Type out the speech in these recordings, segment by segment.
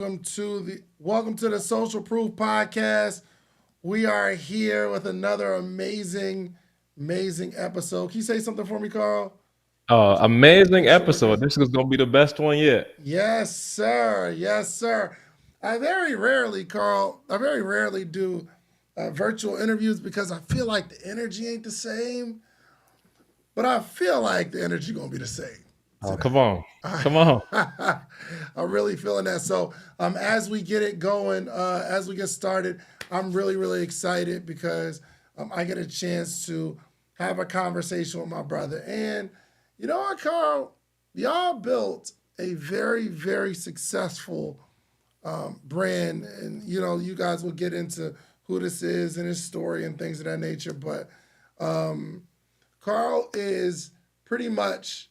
Welcome to the Social Proof Podcast. We are here with another amazing episode. Can you say something for me, Karl? Amazing episode. This is gonna be the best one yet. Yes, sir. Yes, sir. I very rarely do virtual interviews because I feel like the energy ain't the same, but I feel like the energy gonna be the same Oh, today. come on, come on. I'm really feeling that. So, as we get it going, as we get started, I'm really excited because I get a chance to have a conversation with my brother. And you know what, Karl? Y'all built a very successful brand, and you guys will get into who this is and his story and things of that nature. But um, Karl is pretty much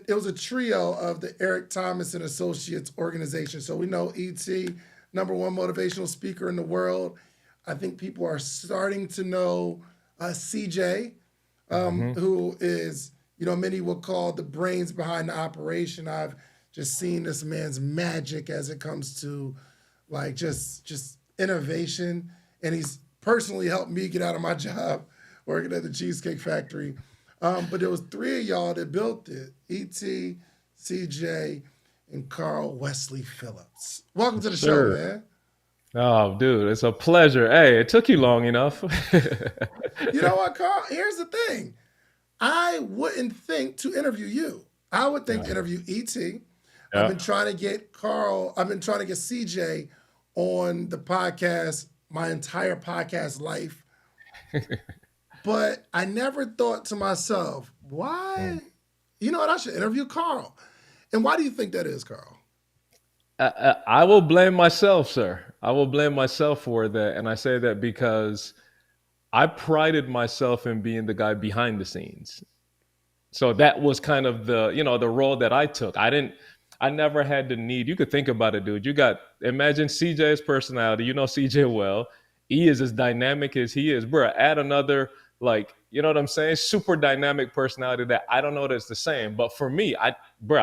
it was a trio of the Eric Thomas and Associates organization. So we know ET, number one motivational speaker in the world. I think people are starting to know CJ, Hmm. who is, many will call the brains behind the operation. I've just seen this man's magic as it comes to like just innovation, and he's personally helped me get out of my job working at the Cheesecake Factory. But there was three of y'all that built it: Et, CJ, and Karl Wesley Phillips. Welcome to the show, Sure. man. Oh, dude, it's a pleasure. Hey, it took you long enough. You know what, Karl? Here's the thing: I wouldn't think to interview you. I would think to Yeah. interview Et. I've Yeah. been trying to get Karl. I've been trying to get CJ on the podcast my entire podcast life. But I never thought to myself, why? You know what? I should interview Karl. And why do you think that is, Karl? I will blame myself, sir. I will blame myself for that, and I say that because I prided myself in being the guy behind the scenes. So that was kind of the role that I took. I never had the need. You could think about it, dude. Imagine CJ's personality. You know CJ well. He is as dynamic as he is, bro. Add another, like, you know what I'm saying, super dynamic personality that I don't know that's the same. But for me, I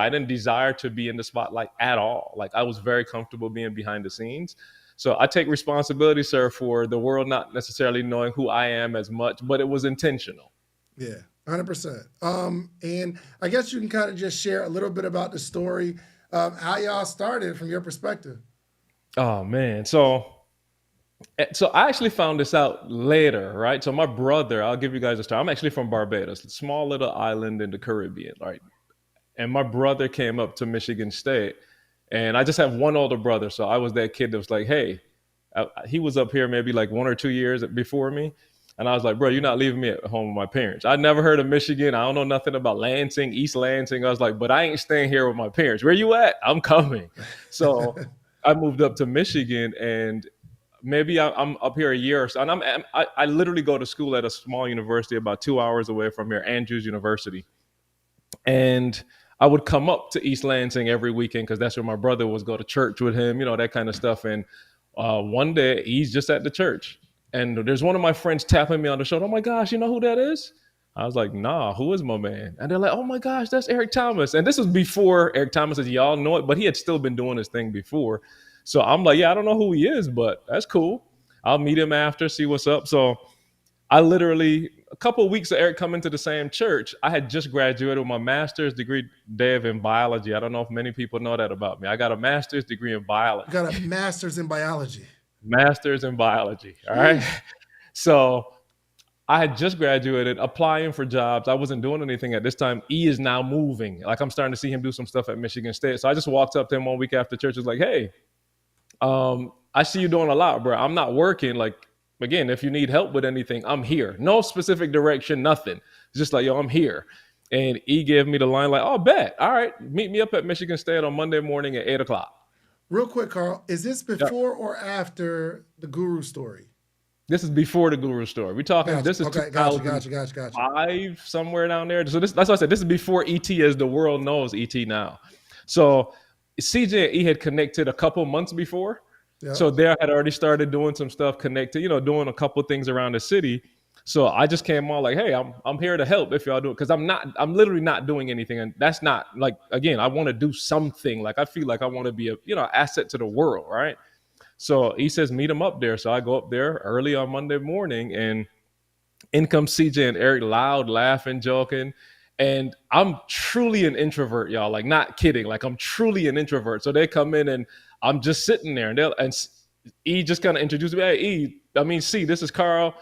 didn't desire to be in the spotlight at all. Like, I was very comfortable being behind the scenes. So I take responsibility, sir, for the world not necessarily knowing who I am as much, but it was intentional. Yeah, 100%. And I guess you can kind of just share a little bit about the story, how y'all started from your perspective. Oh man. So I actually found this out later, right? So my brother, I'll give you guys a story. I'm actually from Barbados, a small little island in the Caribbean, right? And my brother came up to Michigan State, and I just have one older brother, so I was that kid that was like, "Hey," he was up here maybe like 1 or 2 years before me, and I was like, "Bro, you're not leaving me at home with my parents." I'd never heard of Michigan. I don't know nothing about Lansing, East Lansing. I was like, "But I ain't staying here with my parents. Where you at? I'm coming." So I moved up to Michigan, and maybe I'm up here a year or so, and I literally go to school at a small university about 2 hours away from here, Andrews University, and I would come up to East Lansing every weekend because that's where my brother was. Go to church with him, that kind of stuff. And one day he's just at the church, and there's one of my friends tapping me on the shoulder. Oh my gosh, you know who that is? I was like, nah, who is my man? And they're like, oh my gosh, that's Eric Thomas. And this was before Eric Thomas, as y'all know it, but he had still been doing his thing before. So I'm like, yeah, I don't know who he is, but that's cool. I'll meet him after, see what's up. So I literally, a couple of weeks of Eric coming to the same church, I had just graduated with my master's degree, Dave, in biology. I don't know if many people know that about me. I got a master's degree in You biology. got a master's in biology. Master's in biology. All right. Sheesh. So I had just graduated, applying for jobs. I wasn't doing anything at this time. E is now moving. Like, I'm starting to see him do some stuff at Michigan State. So I just walked up to him 1 week after church. Was like, hey, I see you doing a lot, bro. I'm not working. Like, again, if you need help with anything, I'm here. No specific direction, nothing. It's just like, yo, I'm here. And he gave me the line like, oh, bet. All right, meet me up at Michigan State on Monday morning at 8 o'clock. Real quick, Karl, is this Yeah. before or after the guru story? This is before the Guru story. We're talking. Gotcha. This is Okay, gotcha. 2005, somewhere down there. So that's why I said this is before ET, as the world knows ET now. So CJ and E had connected a couple months before. Yep. So there I had already started doing some stuff connected, doing a couple things around the city. So I just came on like, hey, I'm here to help if y'all do it, because I'm literally not doing anything, and that's not like, again, I want to do something. Like I feel like I want to be a asset to the world, right? So he says meet him up there. So I go up there early on Monday morning, and in comes CJ and Eric, loud, laughing, joking. And I'm truly an introvert, y'all. Like, not kidding. Like, I'm truly an introvert. So they come in, and I'm just sitting there, and E just kind of introduced me. Hey, C, this is Karl.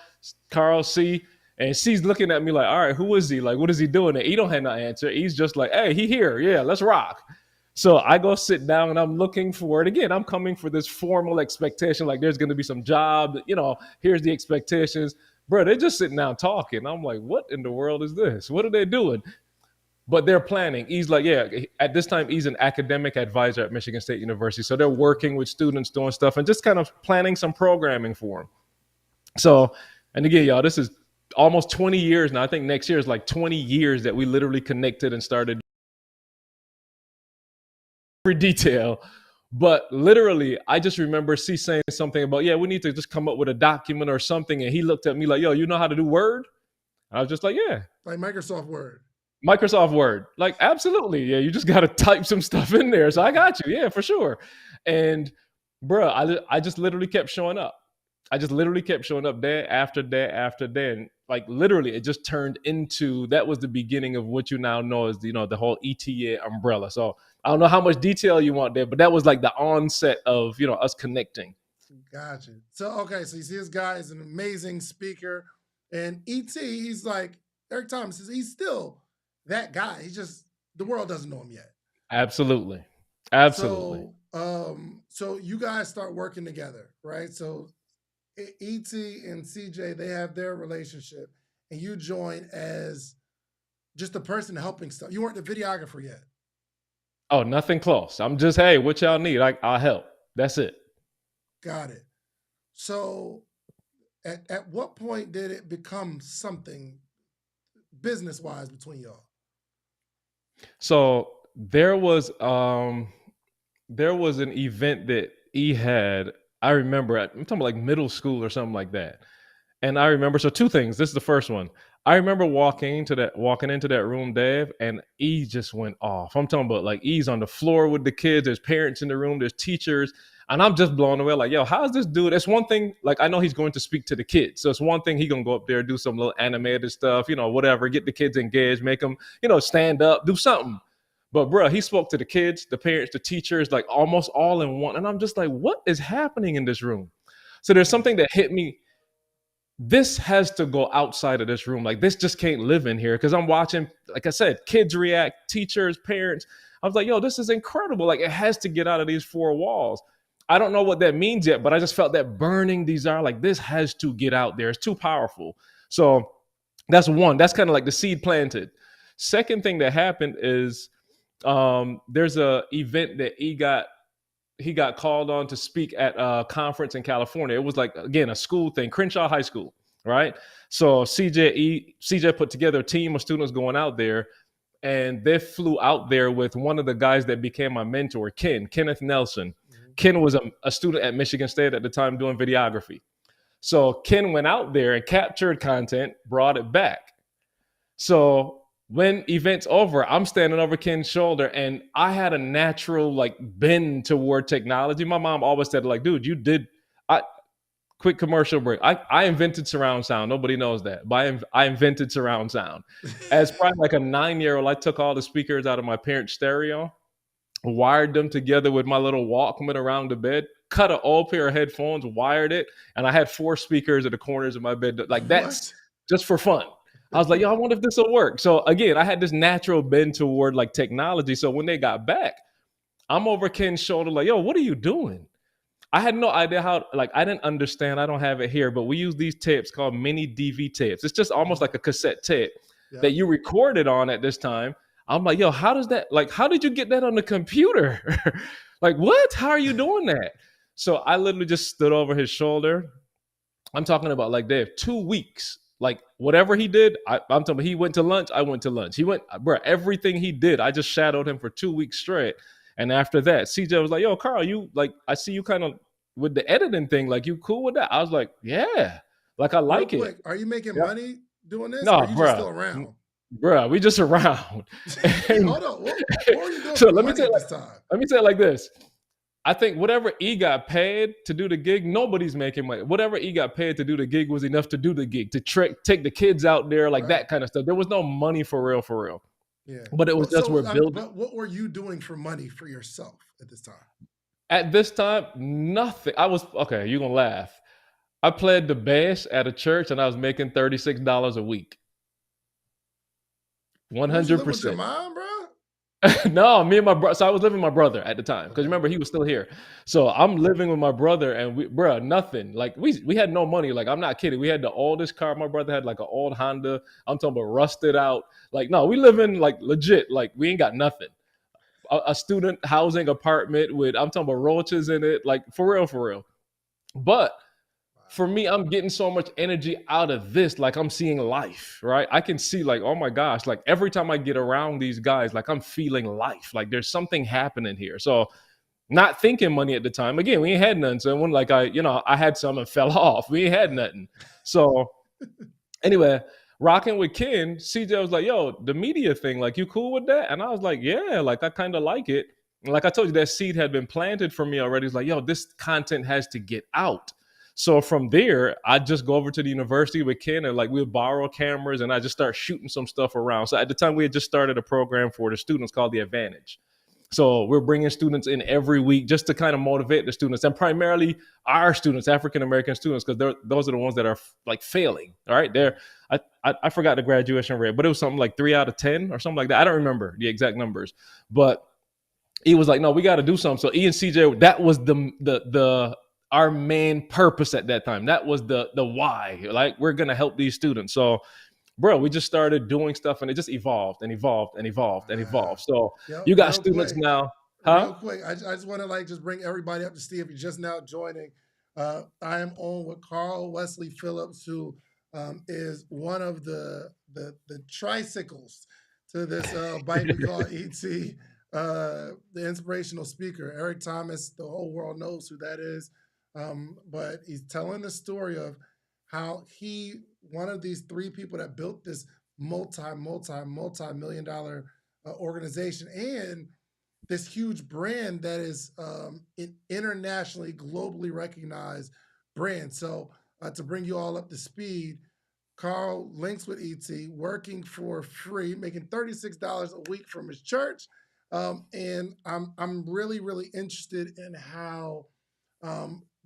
Karl, C. And C's looking at me like, all right, who is he? Like, what is he doing? And E don't have no answer. He's just like, hey, he here. Yeah, let's rock. So I go sit down, and I'm looking for it. Again, I'm coming for this formal expectation. Like, there's going to be some job, here's the expectations. Bro, they're just sitting down talking. I'm like, what in the world is this? What are they doing? But they're planning. He's like, yeah, at this time, he's an academic advisor at Michigan State University. So they're working with students, doing stuff, and just kind of planning some programming for them. So, and again, y'all, this is almost 20 years now. I think next year is like 20 years that we literally connected and started every detail. But literally, I just remember C saying something about, yeah, we need to just come up with a document or something. And he looked at me like, yo, you know how to do Word? And I was just like, yeah. Like Microsoft Word. Microsoft Word. Like, absolutely. Yeah, you just got to type some stuff in there. So I got you. Yeah, for sure. And bro, I just literally kept showing up. I just literally kept showing up day after day after day. And like literally, it just turned into, that was the beginning of what you now know as, the whole ETA umbrella. So I don't know how much detail you want there, but that was like the onset of, us connecting. Gotcha. So you see this guy is an amazing speaker. And ET, he's like, Eric Thomas says he's still that guy. He's just, the world doesn't know him yet. Absolutely. Absolutely. So you guys start working together, right? So ET and CJ, they have their relationship, and you join as just the person helping stuff. You weren't the videographer yet. Oh, nothing close. I'm just, hey, what y'all need? I'll help. That's it. Got it. So at what point did it become something business-wise between y'all? So there was an event that he had. I remember, I'm talking about like middle school or something like that. And I remember, so two things. This is the first one. I remember walking into that room, Dave, and E just went off. I'm talking about like E's on the floor with the kids. There's parents in the room. There's teachers. And I'm just blown away. Like, yo, how's this dude? It's one thing. Like, I know he's going to speak to the kids. So it's one thing. He going to go up there, do some little animated stuff, whatever, get the kids engaged, make them, stand up, do something. But bro, he spoke to the kids, the parents, the teachers, like almost all in one. And I'm just like, what is happening in this room? So there's something that hit me. This has to go outside of this room. Like, this just can't live in here. Because I'm watching, like I said, kids react, teachers, parents. I was like, yo, this is incredible. Like, it has to get out of these four walls. I don't know what that means yet, but I just felt that burning desire. Like, this has to get out there. It's too powerful. So that's one. That's kind of like the seed planted. Second thing that happened is there's a event that he got called on to speak at a conference in California. It was like, again, a school thing, Crenshaw High School, right? So CJ put together a team of students going out there, and they flew out there with one of the guys that became my mentor, Kenneth Nelson. Mm-hmm. Ken was a student at Michigan State at the time doing videography. So Ken went out there and captured content, brought it back. So when event's over, I'm standing over Ken's shoulder, and I had a natural like bend toward technology. My mom always said, like, dude, quick commercial break. I invented surround sound. Nobody knows that, but I invented surround sound. As probably like a 9-year-old, I took all the speakers out of my parents' stereo, wired them together with my little Walkman around the bed, cut an old pair of headphones, wired it, and I had 4 speakers at the corners of my bed. Like, that's just for fun. I was like, yo, I wonder if this will work. So again, I had this natural bend toward like technology. So when they got back, I'm over Ken's shoulder like, yo, what are you doing? I had no idea how, like, I didn't understand. I don't have it here, but we use these tapes called mini DV tapes. It's just almost like a cassette tape that you recorded on at this time. I'm like, yo, how did you get that on the computer? Like, what? How are you doing that? So I literally just stood over his shoulder. I'm talking about, like, Dave, 2 weeks. Like, whatever he did, I'm talking about, he went to lunch, I went to lunch. He went, bro, everything he did, I just shadowed him for 2 weeks straight. And after that, CJ was like, yo, Karl, you, like, I see you kind of with the editing thing, like, you cool with that? I was like, yeah. Like I Real like it. quick, are you making Yeah. money doing this, or No, are you just bruh. still around? Bruh, we just around. And Hold on, what were you doing so for money at this time? let me say it like this. I think whatever E got paid to do the gig, nobody's making money. Whatever E got paid to do the gig was enough to do the gig, to take the kids out there, like Right. that kind of stuff. There was no money for real, for real. Yeah. But it was Well, just we're building. but what were you doing for money for yourself at this time? At this time, nothing. I was okay. You're gonna laugh. I played the bass at a church, and I was making $36 a week. One Was you hundred living with your percent. mom, bro? No, me and my brother. So I was living with my brother at the time because Okay. remember he was still here. So I'm living with my brother, and bro, nothing. Like we had no money. Like I'm not kidding. We had the oldest car. My brother had like an old Honda. I'm talking about rusted out. Like no, we live in like legit. Like we ain't got nothing. A student housing apartment with I'm talking about roaches in it. Like for real, for real. But for me, I'm getting so much energy out of this. Like I'm seeing life, right? I can see like, oh my gosh, like every time I get around these guys, like I'm feeling life. Like there's something happening here. So not thinking money at the time. Again, we ain't had none. So when like I had some and fell off. We ain't had nothing. So anyway, rocking with Ken, CJ was like, yo, the media thing, like you cool with that? And I was like, yeah, like I kind of like it. And like I told you, that seed had been planted for me already. It's like, yo, this content has to get out. So from there, I just go over to the university with Ken and like we'll borrow cameras and I just start shooting some stuff around. So at the time we had just started a program for the students called The Advantage. So we're bringing students in every week just to kind of motivate the students and primarily our students, African-American students, because those are the ones that are like failing. All right. I forgot the graduation rate, but it was something like 3 out of 10 or something like that. I don't remember the exact numbers, but he was like, no, we got to do something. So E and CJ, that was the our main purpose at that time. That was the why. Like we're gonna help these students. So, bro, we just started doing stuff, and it just evolved and evolved and evolved and evolved. So Yep, you got real students quick. now, huh? Real quick, I just want to like just bring everybody up to see if you're just now joining. I am on with Karl Wesley Phillips, who is one of the tricycles to this bike we call ET, the inspirational speaker. Eric Thomas, the whole world knows who that is, but he's telling the story of how he one of these three people that built this multi-million dollar organization and this huge brand that is an internationally, globally recognized brand. So to bring you all up to speed, Karl links with ET, working for free, making $36 a week from his church, and I'm really interested in how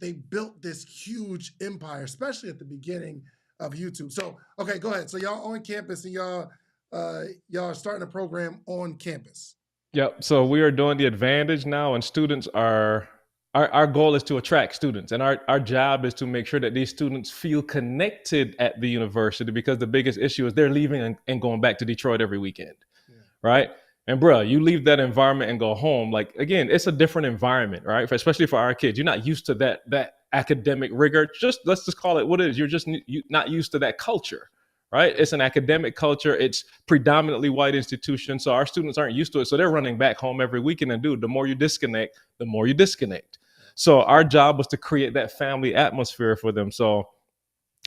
they built this huge empire, especially at the beginning of YouTube. So okay, go ahead. So y'all on campus and y'all are starting a program on campus. Yep. So we are doing The Advantage now, and students are our goal is to attract students, and our job is to make sure that these students feel connected at the university because the biggest issue is they're leaving and going back to Detroit every weekend, Yeah. right? And bro, you leave that environment and go home. Like again, it's a different environment, right? Especially for our kids, you're not used to that academic rigor. Just let's just call it what it is. You're just not used to that culture, right? It's an academic culture. It's predominantly white institution, so our students aren't used to it. So they're running back home every weekend. And dude, the more you disconnect, the more you disconnect. So our job was to create that family atmosphere for them. So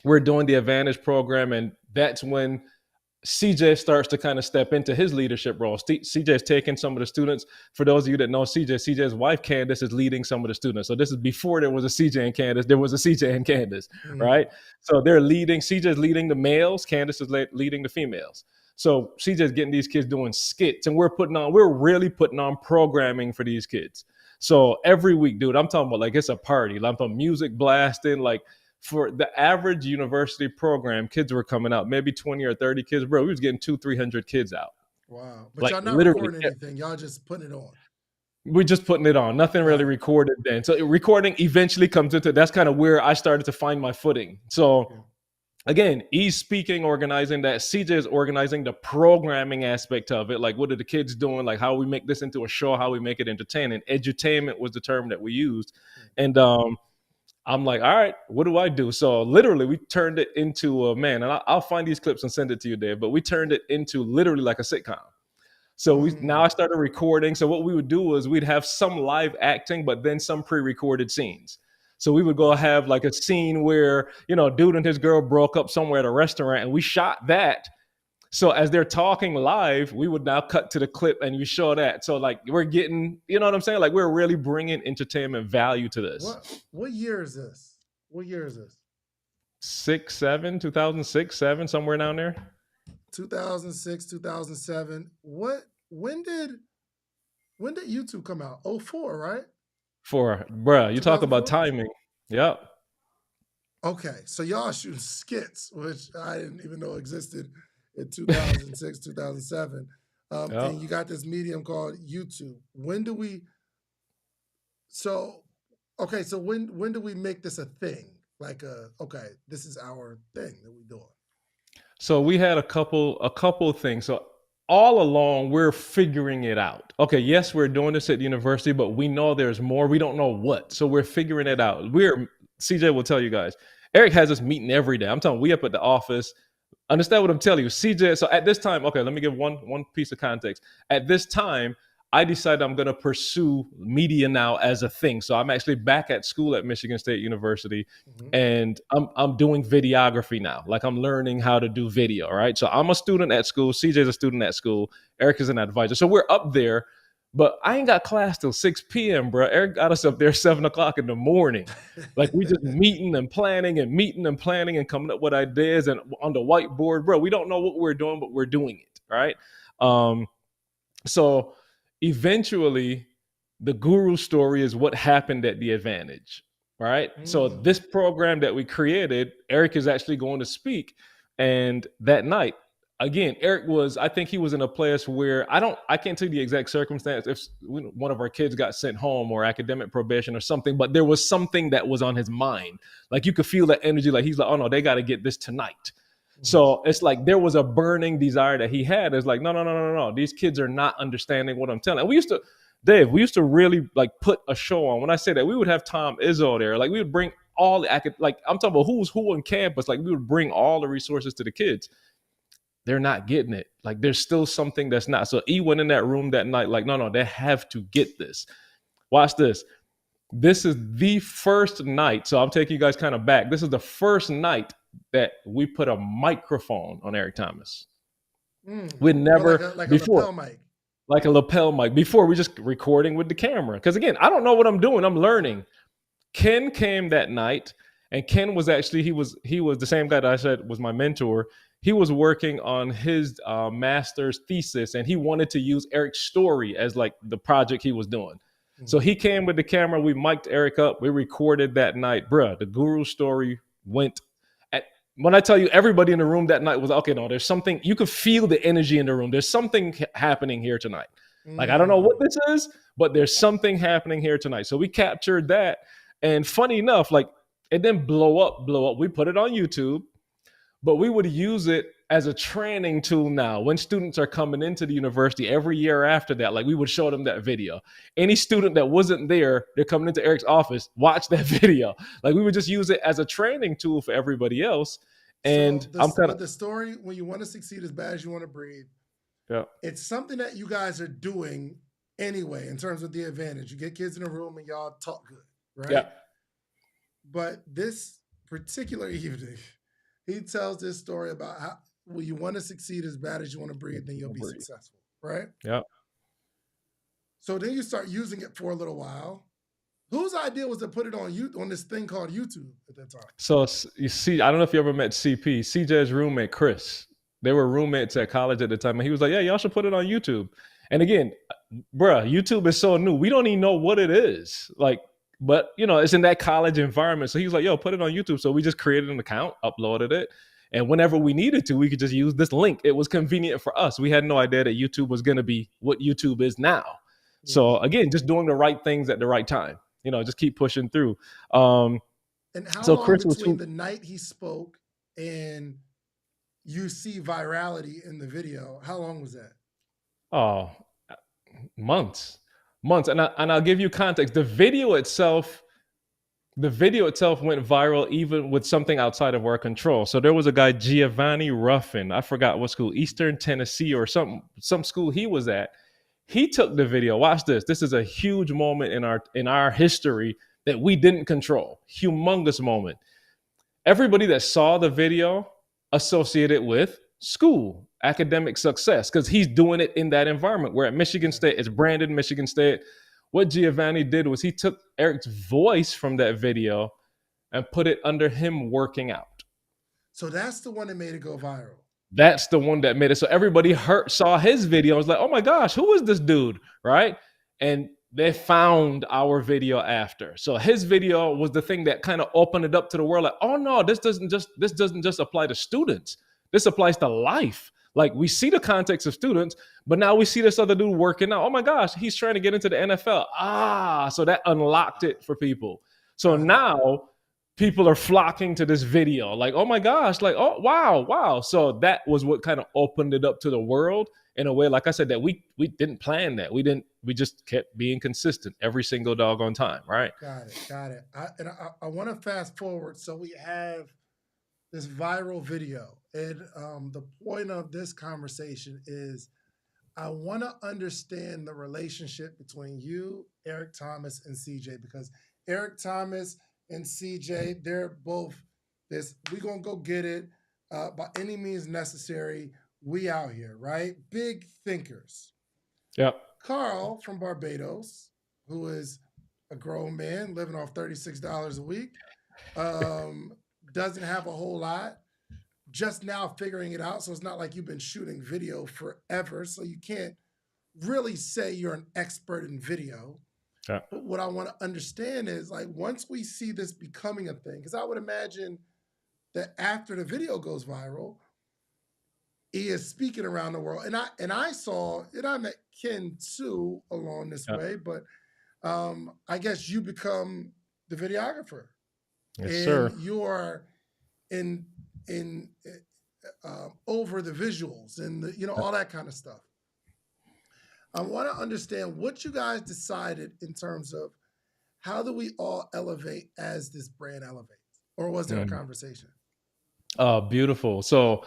we're doing the Advantage program, and that's when CJ starts to kind of step into his leadership role. CJ is taking some of the students. For those of you that know CJ's wife, Candace, is leading some of the students. So this is before there was a CJ and Candace. There was a CJ and Candace, right? So they're leading. CJ's leading the males. Candace is leading the females. So CJ's getting these kids doing skits, and we're really putting on programming for these kids. So every week, dude, I'm talking about like it's a party. Like, I'm talking music blasting, like for the average university program, kids were coming out, maybe 20 or 30 kids. Bro, we was getting 200-300 kids out. Wow. But Like y'all not literally, recording anything. Y'all just putting it on. we're just putting it on. Nothing really recorded then. So recording eventually comes into, that's kind of where I started to find my footing. So again, he's speaking, organizing that. CJ is organizing the programming aspect of it. Like, what are the kids doing? Like, how we make this into a show, how we make it entertaining. Edutainment was the term that we used. And I'm like, all right, what do I do? So literally we turned it into and I'll find these clips and send it to you, Dave, but we turned it into literally like a sitcom. So now I started recording. So what we would do is we'd have some live acting, but then some pre-recorded scenes. So we would go have like a scene where, dude and his girl broke up somewhere at a restaurant, and we shot that. So as they're talking live, we would now cut to the clip and you show that. So like we're getting, you know what I'm saying? Like we're really bringing entertainment value to this. What year is this? What year is this? 2006, 7, somewhere down there. 2006, 2007. When did YouTube come out? 04, right? Bruh, you talk about timing. Yep. Okay, so y'all shooting skits, which I didn't even know existed in 2006, 2007. Yep. And you got this medium called YouTube. When do we make this a thing? Like this is our thing that we're doing. So we had a couple things. So all along, we're figuring it out. Okay, yes, we're doing this at the university, but we know there's more. We don't know what. So we're figuring it out. CJ will tell you guys. Eric has us meeting every day. I'm telling you, we up at the office. Understand what I'm telling you. CJ, so at this time, okay, let me give one piece of context. At this time, I decided I'm going to pursue media now as a thing. So I'm actually back at school at Michigan State University, and I'm doing videography now. Like I'm learning how to do video, right? So I'm a student at school. CJ's a student at school. Eric is an advisor. So we're up there, but I ain't got class till 6 p.m., bro. Eric got us up there 7 o'clock in the morning. Like we just meeting and planning and coming up with ideas and on the whiteboard, bro. We don't know what we're doing, but we're doing it, right? So eventually, the guru story is what happened at the Advantage, right? So this program that we created, Eric is actually going to speak. And that night, again, I think he was in a place where I can't tell you the exact circumstance if one of our kids got sent home or academic probation or something, but there was something that was on his mind. Like you could feel that energy. Like he's like, oh no, they got to get this tonight. So it's like there was a burning desire that he had. It's like, no. These kids are not understanding what I'm telling. And we used to really like put a show on. When I say that, we would have Tom Izzo there. Like we would bring all the, I'm talking about who's who on campus. Like we would bring all the resources to the kids. They're not getting it. Like there's still something that's not. So E went in that room that night like, no, they have to get this. Watch this. This is the first night. So I'm taking you guys kind of back. This is the first night that we put a microphone on Eric Thomas. We'd never before, like a lapel mic. Before we just recording with the camera. Because again, I don't know what I'm doing. I'm learning. Ken came that night, and Ken was actually he was the same guy that I said was my mentor. He was working on his master's thesis, and he wanted to use Eric's story as like the project he was doing. So he came with the camera. We mic'd Eric up. We recorded that night, bruh. The guru story went. When I tell you everybody in the room that night was, okay, no, there's something, you could feel the energy in the room. There's something happening here tonight. Like, I don't know what this is, but there's something happening here tonight. So we captured that. And funny enough, like it didn't blow up. We put it on YouTube, but we would use it as a training tool now. When students are coming into the university every year after that, like we would show them that video. Any student that wasn't there, they're coming into Eric's office, watch that video. Like we would just use it as a training tool for everybody else. And but the story, when you want to succeed as bad as you want to breathe, it's something that you guys are doing anyway in terms of the Advantage. You get kids in a room and y'all talk good, right? Yeah. But this particular evening, he tells this story about how you want to succeed as bad as you want to breathe, then you'll be successful, right? Yeah. So then you start using it for a little while. Whose idea was to put it on this thing called YouTube at that time? So you see, I don't know if you ever met CP, CJ's roommate, Chris. They were roommates at college at the time. And he was like, yeah, y'all should put it on YouTube. And again, bruh, YouTube is so new. We don't even know what it is. Like, but it's in that college environment. So he was like, yo, put it on YouTube. So we just created an account, uploaded it. And whenever we needed to, we could just use this link. It was convenient for us. We had no idea that YouTube was going to be what YouTube is now. So again, just doing the right things at the right time. Just keep pushing through. And how long Chris between the night he spoke and you see virality in the video, how long was that? Oh, months. And I'll give you context. The video itself went viral even with something outside of our control. So there was a guy, Giovanni Ruffin. I forgot what school, Eastern Tennessee or some school he was at. He took the video. Watch this. This is a huge moment in our history that we didn't control. Humongous moment. Everybody that saw the video associated with school, academic success, because he's doing it in that environment. Where at Michigan State, it's branded Michigan State. What Giovanni did was he took Eric's voice from that video and put it under him working out. So that's the one that made it go viral. That's the one that made it. So everybody saw his video. Was like, oh my gosh, who is this dude? Right. And they found our video after. So his video was the thing that kind of opened it up to the world. Like, oh no, this doesn't just apply to students. This applies to life. Like, we see the context of students, but now we see this other dude working out. Oh my gosh, he's trying to get into the NFL. So that unlocked it for people. So now people are flocking to this video. Like, oh my gosh, like, oh wow. So that was what kind of opened it up to the world in a way, like I said, that we didn't plan that. We just kept being consistent every single doggone time, right? Got it. I want to fast forward. So we have this viral video. And the point of this conversation is I want to understand the relationship between you, Eric Thomas, and CJ, because Eric Thomas and CJ, they're both this, we're going to go get it by any means necessary. We out here, right? Big thinkers. Yep. Karl from Barbados, who is a grown man living off $36 a week, doesn't have a whole lot, just now figuring it out. So it's not like you've been shooting video forever. So you can't really say you're an expert in video. Yeah. But what I want to understand is, like, once we see this becoming a thing, because I would imagine that after the video goes viral, he is speaking around the world. And I saw, and I met Ken too along this way, but I guess you become the videographer. Yes, and sir. You are in over the visuals and all that kind of stuff. I want to understand what you guys decided in terms of how do we all elevate as this brand elevates, or was there a conversation? Oh, beautiful. So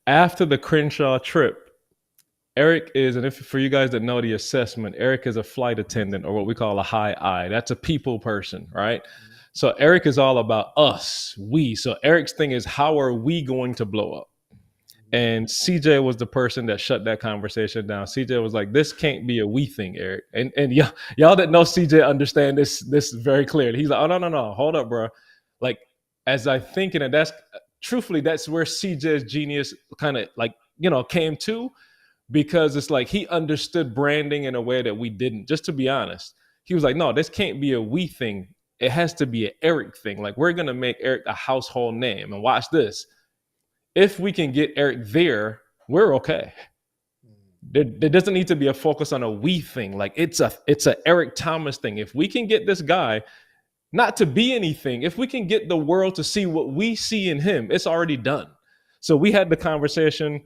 after the Crenshaw trip, Eric is, and if for you guys that know the assessment, Eric is a flight attendant, or what we call a high I. That's a people person, right? Mm-hmm. So Eric is all about us, we. So Eric's thing is, how are we going to blow up? And CJ was the person that shut that conversation down. CJ was like, this can't be a we thing, Eric. And y'all that know CJ understand this very clearly. He's like, oh, no, hold up, bro. Like, as I think, and that's truthfully, that's where CJ's genius kind of like, came to, because it's like he understood branding in a way that we didn't. Just to be honest, he was like, no, this can't be a we thing. It has to be an Eric thing. Like, we're going to make Eric a household name. And watch this. If we can get Eric there, we're okay. There doesn't need to be a focus on a we thing. Like, it's a Eric Thomas thing. If we can get this guy not to be anything, if we can get the world to see what we see in him, it's already done. So we had the conversation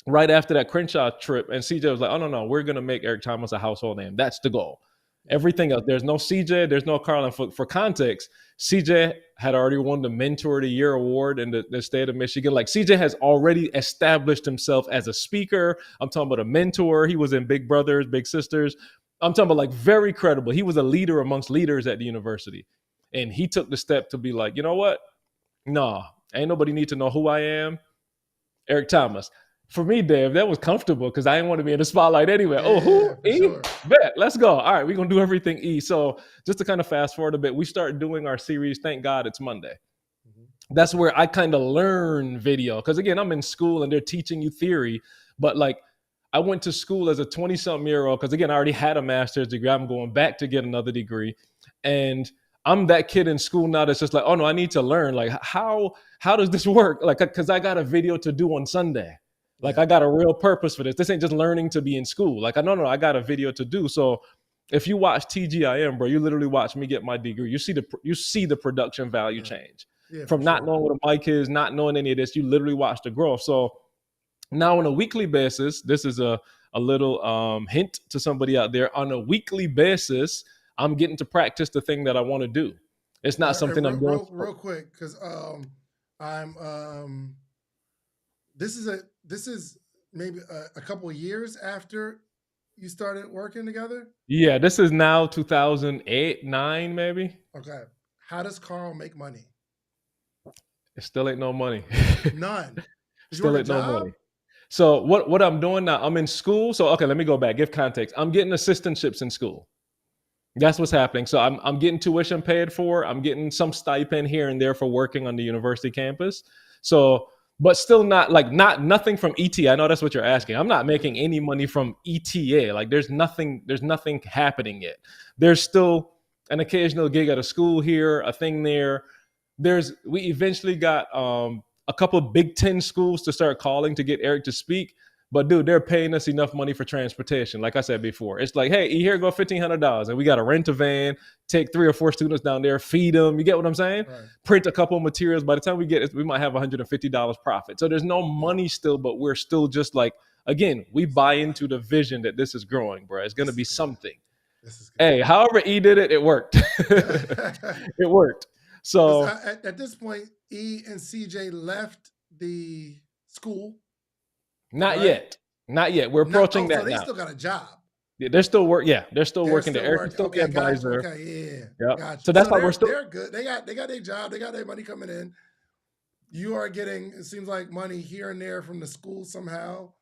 right after that Crenshaw trip, and CJ was like, oh, no, we're going to make Eric Thomas a household name. That's the goal. Everything else, there's no CJ, there's no Karl. And for context, CJ had already won the Mentor of the Year award in the state of Michigan. Like, CJ has already established himself as a speaker. I'm talking about a mentor. He was in Big Brothers, Big Sisters. I'm talking about, like, very credible. He was a leader amongst leaders at the university. And he took the step to be like, you know what? No, ain't nobody need to know who I am. Eric Thomas. For me, Dave, that was comfortable because I didn't want to be in the spotlight anyway. Yeah, who? E? Sure. Bet. Let's go. All right, we're going to do everything E. So just to kind of fast forward a bit, we started doing our series, Thank God It's Monday. Mm-hmm. That's where I kind of learn video. Because, again, I'm in school and they're teaching you theory. But, like, I went to school as a 20-something-year-old because, again, I already had a master's degree. I'm going back to get another degree. And I'm that kid in school now that's just like, oh, no, I need to learn. Like, how does this work? Like, because I got a video to do on Sunday. Like, I got a real purpose for this. This ain't just learning to be in school. Like, no, I got a video to do. So if you watch TGIM, bro, you literally watch me get my degree. You see the production value change. Yeah, from not knowing what a mic is, not knowing any of this, you literally watch the growth. So now on a weekly basis, this is a little hint to somebody out there. On a weekly basis, I'm getting to practice the thing that I want to do. It's not something I'm doing. Real quick, because this is maybe a couple of years after you started working together? Yeah, this is now 2008, 9 maybe. Okay. How does Karl make money? It still ain't no money. None. Did you work Still a ain't no job? money. So what I'm doing now, I'm in school. So okay, let me go back, give context. I'm getting assistantships in school. That's what's happening. So I'm getting tuition paid for. I'm getting some stipend here and there for working on the university campus. So, but still not like not nothing from ETA. I know that's what you're asking. I'm not Yeah. making any money from ETA. Like there's nothing happening yet. There's still an occasional gig at a school here, a thing there. We eventually got a couple of Big Ten schools to start calling to get Eric to speak. But dude, they're paying us enough money for transportation. Like I said before, it's like, hey, here go $1,500, and we got to rent a van, take 3 or 4 students down there, feed them. You get what I'm saying? Right. Print a couple of materials. By the time we get it, we might have $150 profit. So there's no Yeah. money still, but we're still just like, again, we buy into the vision that this is growing, bro. It's gonna This be is good. something. This is Hey, however E did it, it worked. good. It worked. Because So at this point, E and CJ left the school, not right? yet. Not yet. We're Not, approaching so that they now. still got a job. Yeah, they're still work. Yeah, they're still They're working there. still Eric is working. still the Okay, gotcha. advisor. Okay, Yeah. gotcha. So that's So why we're still. they're good. They got their job. They got their money coming in. You are getting, it seems like, money here and there from the school somehow.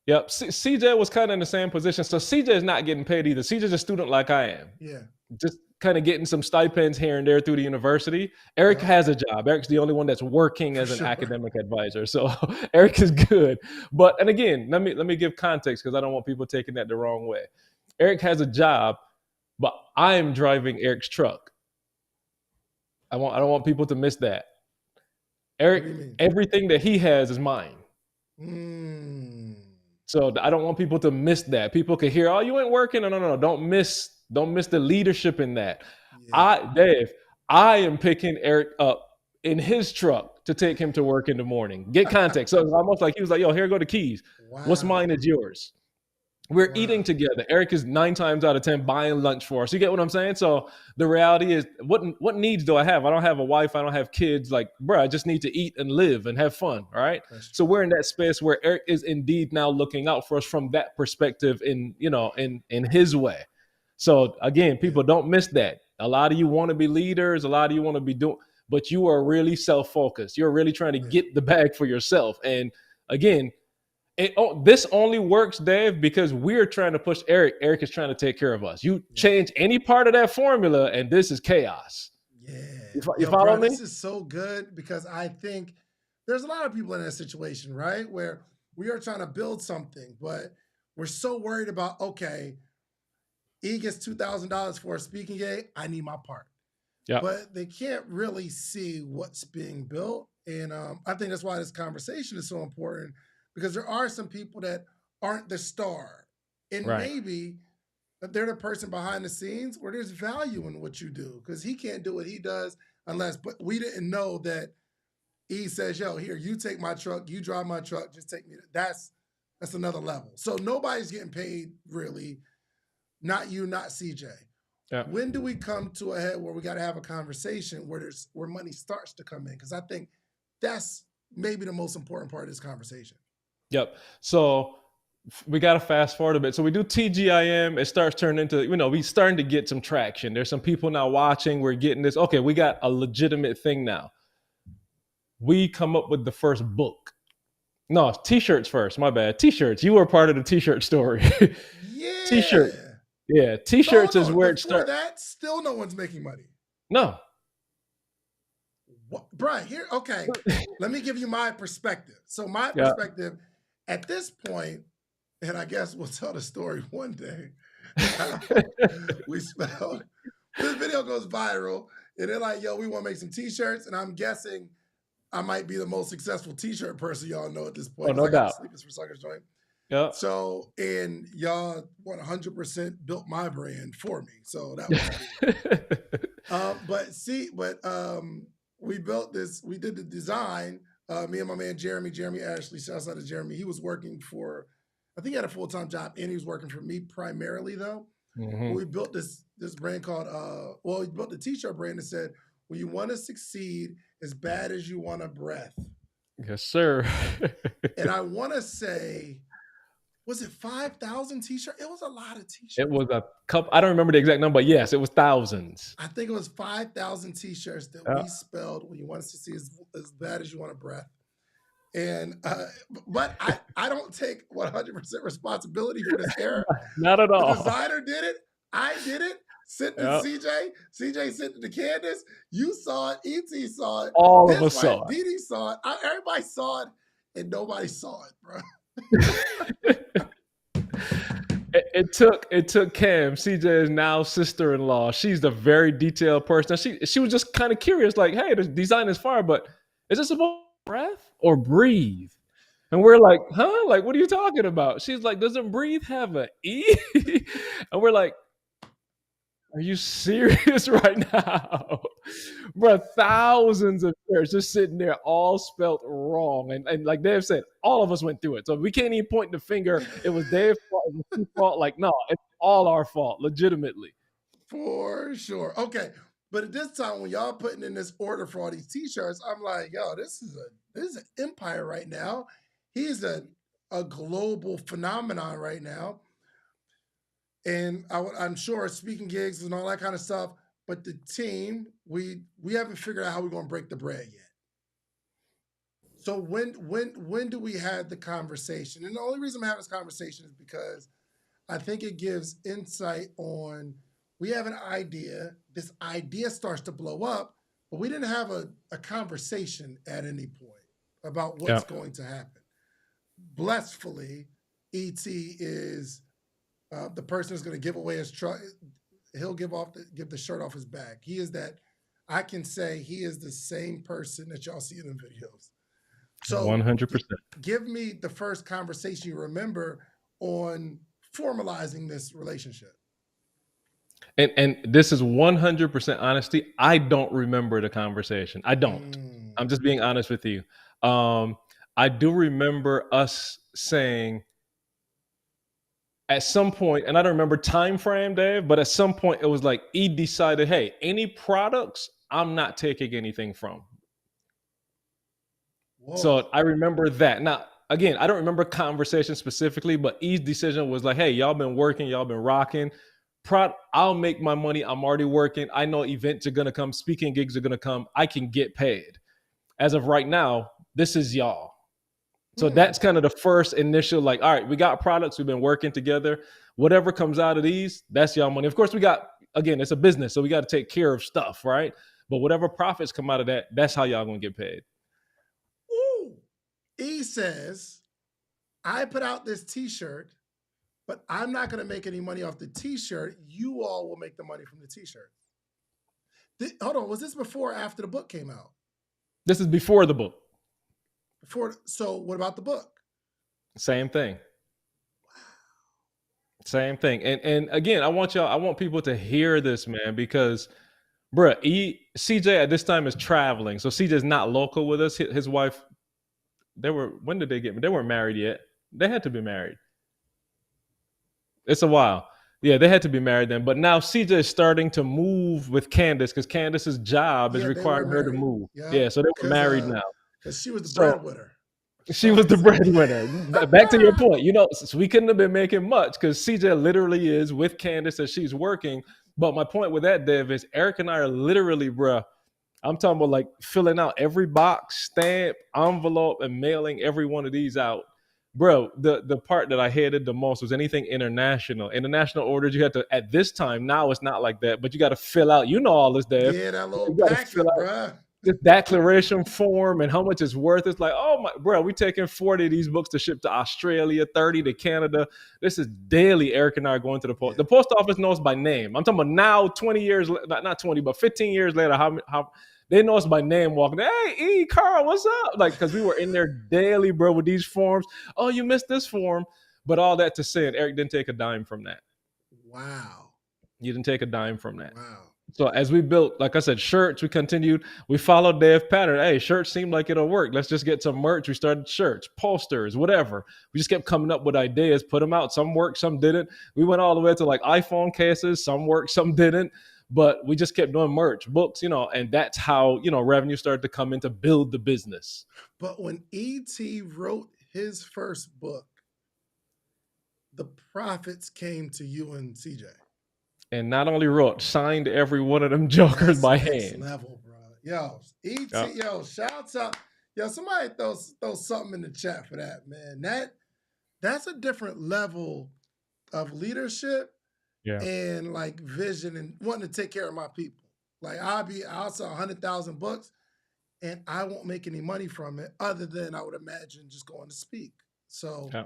Yep. CJ was kind of in the same position. So CJ is not getting paid either. CJ's a student like I am. Yeah. Just kind of getting some stipends here and there through the university. Eric Yeah. has a job. Eric's the only one that's working For as an sure. academic advisor. So Eric is good. But and again, let me give context because I don't want people taking that the wrong way. Eric has a job, but I am driving Eric's truck. I don't want people to miss that. What Eric, do you mean? everything that he has is mine. Mm. So I don't want people to miss that. People could hear, "Oh, you ain't working." No. Don't miss the leadership in that. Yeah. Dave, I am picking Eric up in his truck to take him to work in the morning. Get context. So it's almost like he was like, "Yo, here go the keys. What's Wow. mine is yours." We're eating Wow. together. Eric is 9 times out of 10 buying lunch for us. You get what I'm saying? So the reality is, what needs do I have? I don't have a wife. I don't have kids. Like, bro, I just need to eat and live and have fun. All right. That's So true. we're in that space where Eric is indeed now looking out for us from that perspective in his way. So again, Yeah. people don't miss that. A lot of you want to be leaders. A lot of you want to be doing, but you are really self-focused. You're really trying to Yeah. get the bag for yourself. And again, this only works, Dave, because we're trying to push Eric. Eric is trying to take care of us. You Yeah. change any part of that formula, and this is chaos. Yeah. You Yo, follow bro, me? this is so good because I think there's a lot of people in that situation, right? Where we are trying to build something, but we're so worried about, okay, E gets $2,000 for a speaking gig. I need my part. Yeah. But they can't really see what's being built. And I think that's why this conversation is so important because there are some people that aren't the star. And Right. maybe they're the person behind the scenes where there's value in what you do because he can't do what he does unless, but we didn't know that he says, yo, here, you take my truck, you drive my truck, just take me. That's another level. So nobody's getting paid really, not you, not CJ. Yeah. When do we come to a head where we got to have a conversation where money starts to come in? Because I think that's maybe the most important part of this conversation. Yep. So we got to fast forward a bit. So we do TGIM. It starts turning into, we starting to get some traction. There's some people now watching. We're getting this. Okay, we got a legitimate thing now. We come up with the first book. No, t-shirts first. My bad. T-shirts. You were part of the t-shirt story. Yeah. T-shirt. Yeah. T-shirts is where it starts. Before that, still no one's making money. No. What, Brian, here, okay. Let me give you my perspective. So my perspective at this point, and I guess we'll tell the story one day. We spelled this video goes viral, and they're like, yo, we want to make some t-shirts. And I'm guessing I might be the most successful t-shirt person y'all know at this point. Oh, no doubt. Sleepers for Suckers joint. Yeah. So, and y'all 100% built my brand for me. So that was cool. We built this, we did the design. Me and my man, Jeremy Ashley, shouts out to Jeremy. He was working for, I think he had a full-time job and he was working for me primarily though. Mm-hmm. We built this brand called, we built the t-shirt brand that said, well, you want to succeed as bad as you want a breath. Yes, sir. And I want to say Was it 5,000 t-shirts? It was a lot of It t-shirts. was a couple. I don't remember the exact number, but yes, it was thousands. I think it was 5,000 t-shirts that Uh, we spelled when you want us to see as bad as you want a breath. And but I don't take 100% responsibility for this error. Not at The all. designer did it. I did it. Sent to Yep. CJ. CJ sent it to Candace. You saw it. ET saw it. All of His us wife saw Dee saw it. Everybody saw it, and nobody saw it, bro. it. It took Cam, CJ's now sister-in-law. She's the very detailed person. She was just kind of curious, like, hey, the design is fire, but is it supposed to breath or breathe? And we're like, huh? Like, what are you talking about? She's like, doesn't breathe have an E? And we're like, are you serious right now? Bro, thousands of shirts just sitting there all spelt wrong. And like Dave said, all of us went through it. So we can't even point the finger. It was Dave's fault. It was his fault. Like, no, it's all our fault, legitimately. For sure. Okay. But at this time, when y'all putting in this order for all these t-shirts, I'm like, yo, this is an empire right now. He's a global phenomenon right now. And I'm sure speaking gigs and all that kind of stuff. But the team, we haven't figured out how we're gonna break the bread yet. So when do we have the conversation? And the only reason I'm having this conversation is because I think it gives insight on we have an idea, this idea starts to blow up, but we didn't have a conversation at any point about what's going to happen. Blessfully, ET is the person who's going to give away his truck. He'll give the shirt off his back. He is that. I can say he is the same person that y'all see in the videos. So 100%. Give me the first conversation you remember on formalizing this relationship. And this is 100% honesty. I don't remember the conversation. I don't. I'm just being honest with you. I do remember us saying at some point, and I don't remember time frame, Dave, but at some point it was like he decided, hey, any products, I'm not taking anything from. Whoa. So I remember that. Now, again, I don't remember conversation specifically, but E's decision was like, hey, y'all been working, y'all been rocking. I'll make my money. I'm already working. I know events are going to come. Speaking gigs are going to come. I can get paid. As of right now, this is y'all. So that's kind of the first initial, like, all right, we got products. We've been working together. Whatever comes out of these, that's y'all money. Of course, we got, again, it's a business, so we got to take care of stuff, right? But whatever profits come out of that, that's how y'all going to get paid. Ooh. E says, I put out this t-shirt, but I'm not going to make any money off the t-shirt. You all will make the money from the t-shirt. Hold on, was this before or after the book came out? This is before the book. So what about the book? Same thing. Wow. Same thing. And again, I want people to hear this, man, because bruh, CJ at this time is traveling. So CJ's not local with us. His wife, when did they get married? They weren't married yet. They had to be married. It's a while. Yeah, they had to be married then. But now CJ is starting to move with Candace because Candace's job is requiring her to move. Yeah, so they were married now. Because she was the breadwinner. She was the breadwinner. Back to your point, so we couldn't have been making much because CJ literally is with Candace as she's working. But my point with that, Dev, is Eric and I are literally, bruh, I'm talking about like filling out every box, stamp, envelope, and mailing every one of these out. Bro, the part that I hated the most was anything international. International orders, you had to, at this time, now it's not like that, but you got to fill out, all this, Dev. Yeah, that little packet, bro. This declaration form and how much it's worth. It's like, oh my, bro, we taking 40 of these books to ship to Australia, 30 to Canada. This is daily. Eric and I are going to the post. The post office knows by name. I'm talking about now, 20 years, not 20, but 15 years later, how they know us by name walking. Hey, Karl, what's up? Like, because we were in there daily, bro, with these forms. Oh, you missed this form. But all that to say, Eric didn't take a dime from that. Wow. You didn't take a dime from that. Wow. So as we built, like I said, shirts, we continued. We followed Dave's pattern. Hey, shirts seemed like it'll work. Let's just get some merch. We started shirts, posters, whatever. We just kept coming up with ideas, put them out. Some worked, some didn't. We went all the way to like iPhone cases. Some worked, some didn't. But we just kept doing merch, books, and that's how, revenue started to come in to build the business. But when E.T. wrote his first book, the profits came to you and CJ. And not only wrote, signed every one of them jokers That's by next hand. level, bro. Yo, ET, Yeah. yo, shouts out. Yo, somebody throw something in the chat for that, man. That's a different level of leadership Yeah. and like vision and wanting to take care of my people. Like I'll sell 100,000 books and I won't make any money from it other than I would imagine just going to speak. So Yeah.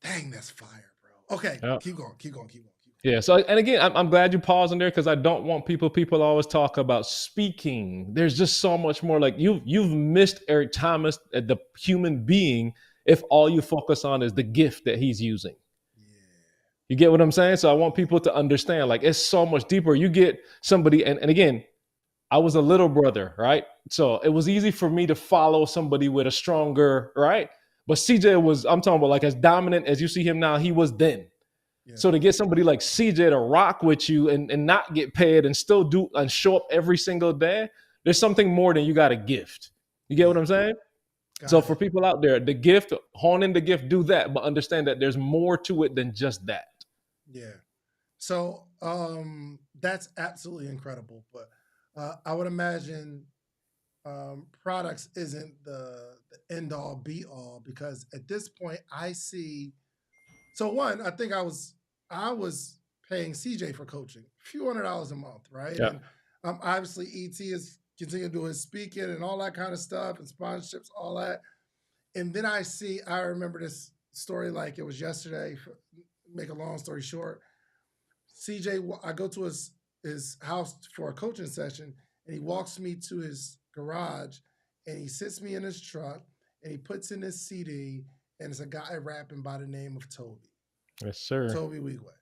dang, that's fire, bro. Okay, Yeah. keep going, keep going, keep going, keep going. Yeah. So, and again, I'm glad you paused in there because I don't want people always talk about speaking. There's just so much more. Like you've missed Eric Thomas, the human being, if all you focus on is the gift that he's using. Yeah. You get what I'm saying? So I want people to understand, like, it's so much deeper. You get somebody, and again, I was a little brother, right? So it was easy for me to follow somebody with a stronger, right? But CJ was, I'm talking about like as dominant as you see him now, he was then. Yeah. So to get somebody like CJ to rock with you and not get paid and still do and show up every single day, there's something more than you got a gift. You get what I'm saying? So for people out there, the gift, hone in the gift, do that, but understand that there's more to it than just that. Yeah. So that's absolutely incredible. But I would imagine products isn't the end all be all because at this point I see. So one, I think I was paying CJ for coaching, a few $100s a month, right? Yeah. And obviously ET is continuing to do his speaking and all that kind of stuff and sponsorships, all that. And then I remember this story like it was yesterday. Make a long story short, CJ, I go to his house for a coaching session, and he walks me to his garage, and he sits me in his truck, and he puts in his CD, and it's a guy rapping by the name of Toby. Yes, sir. Toby Wigway.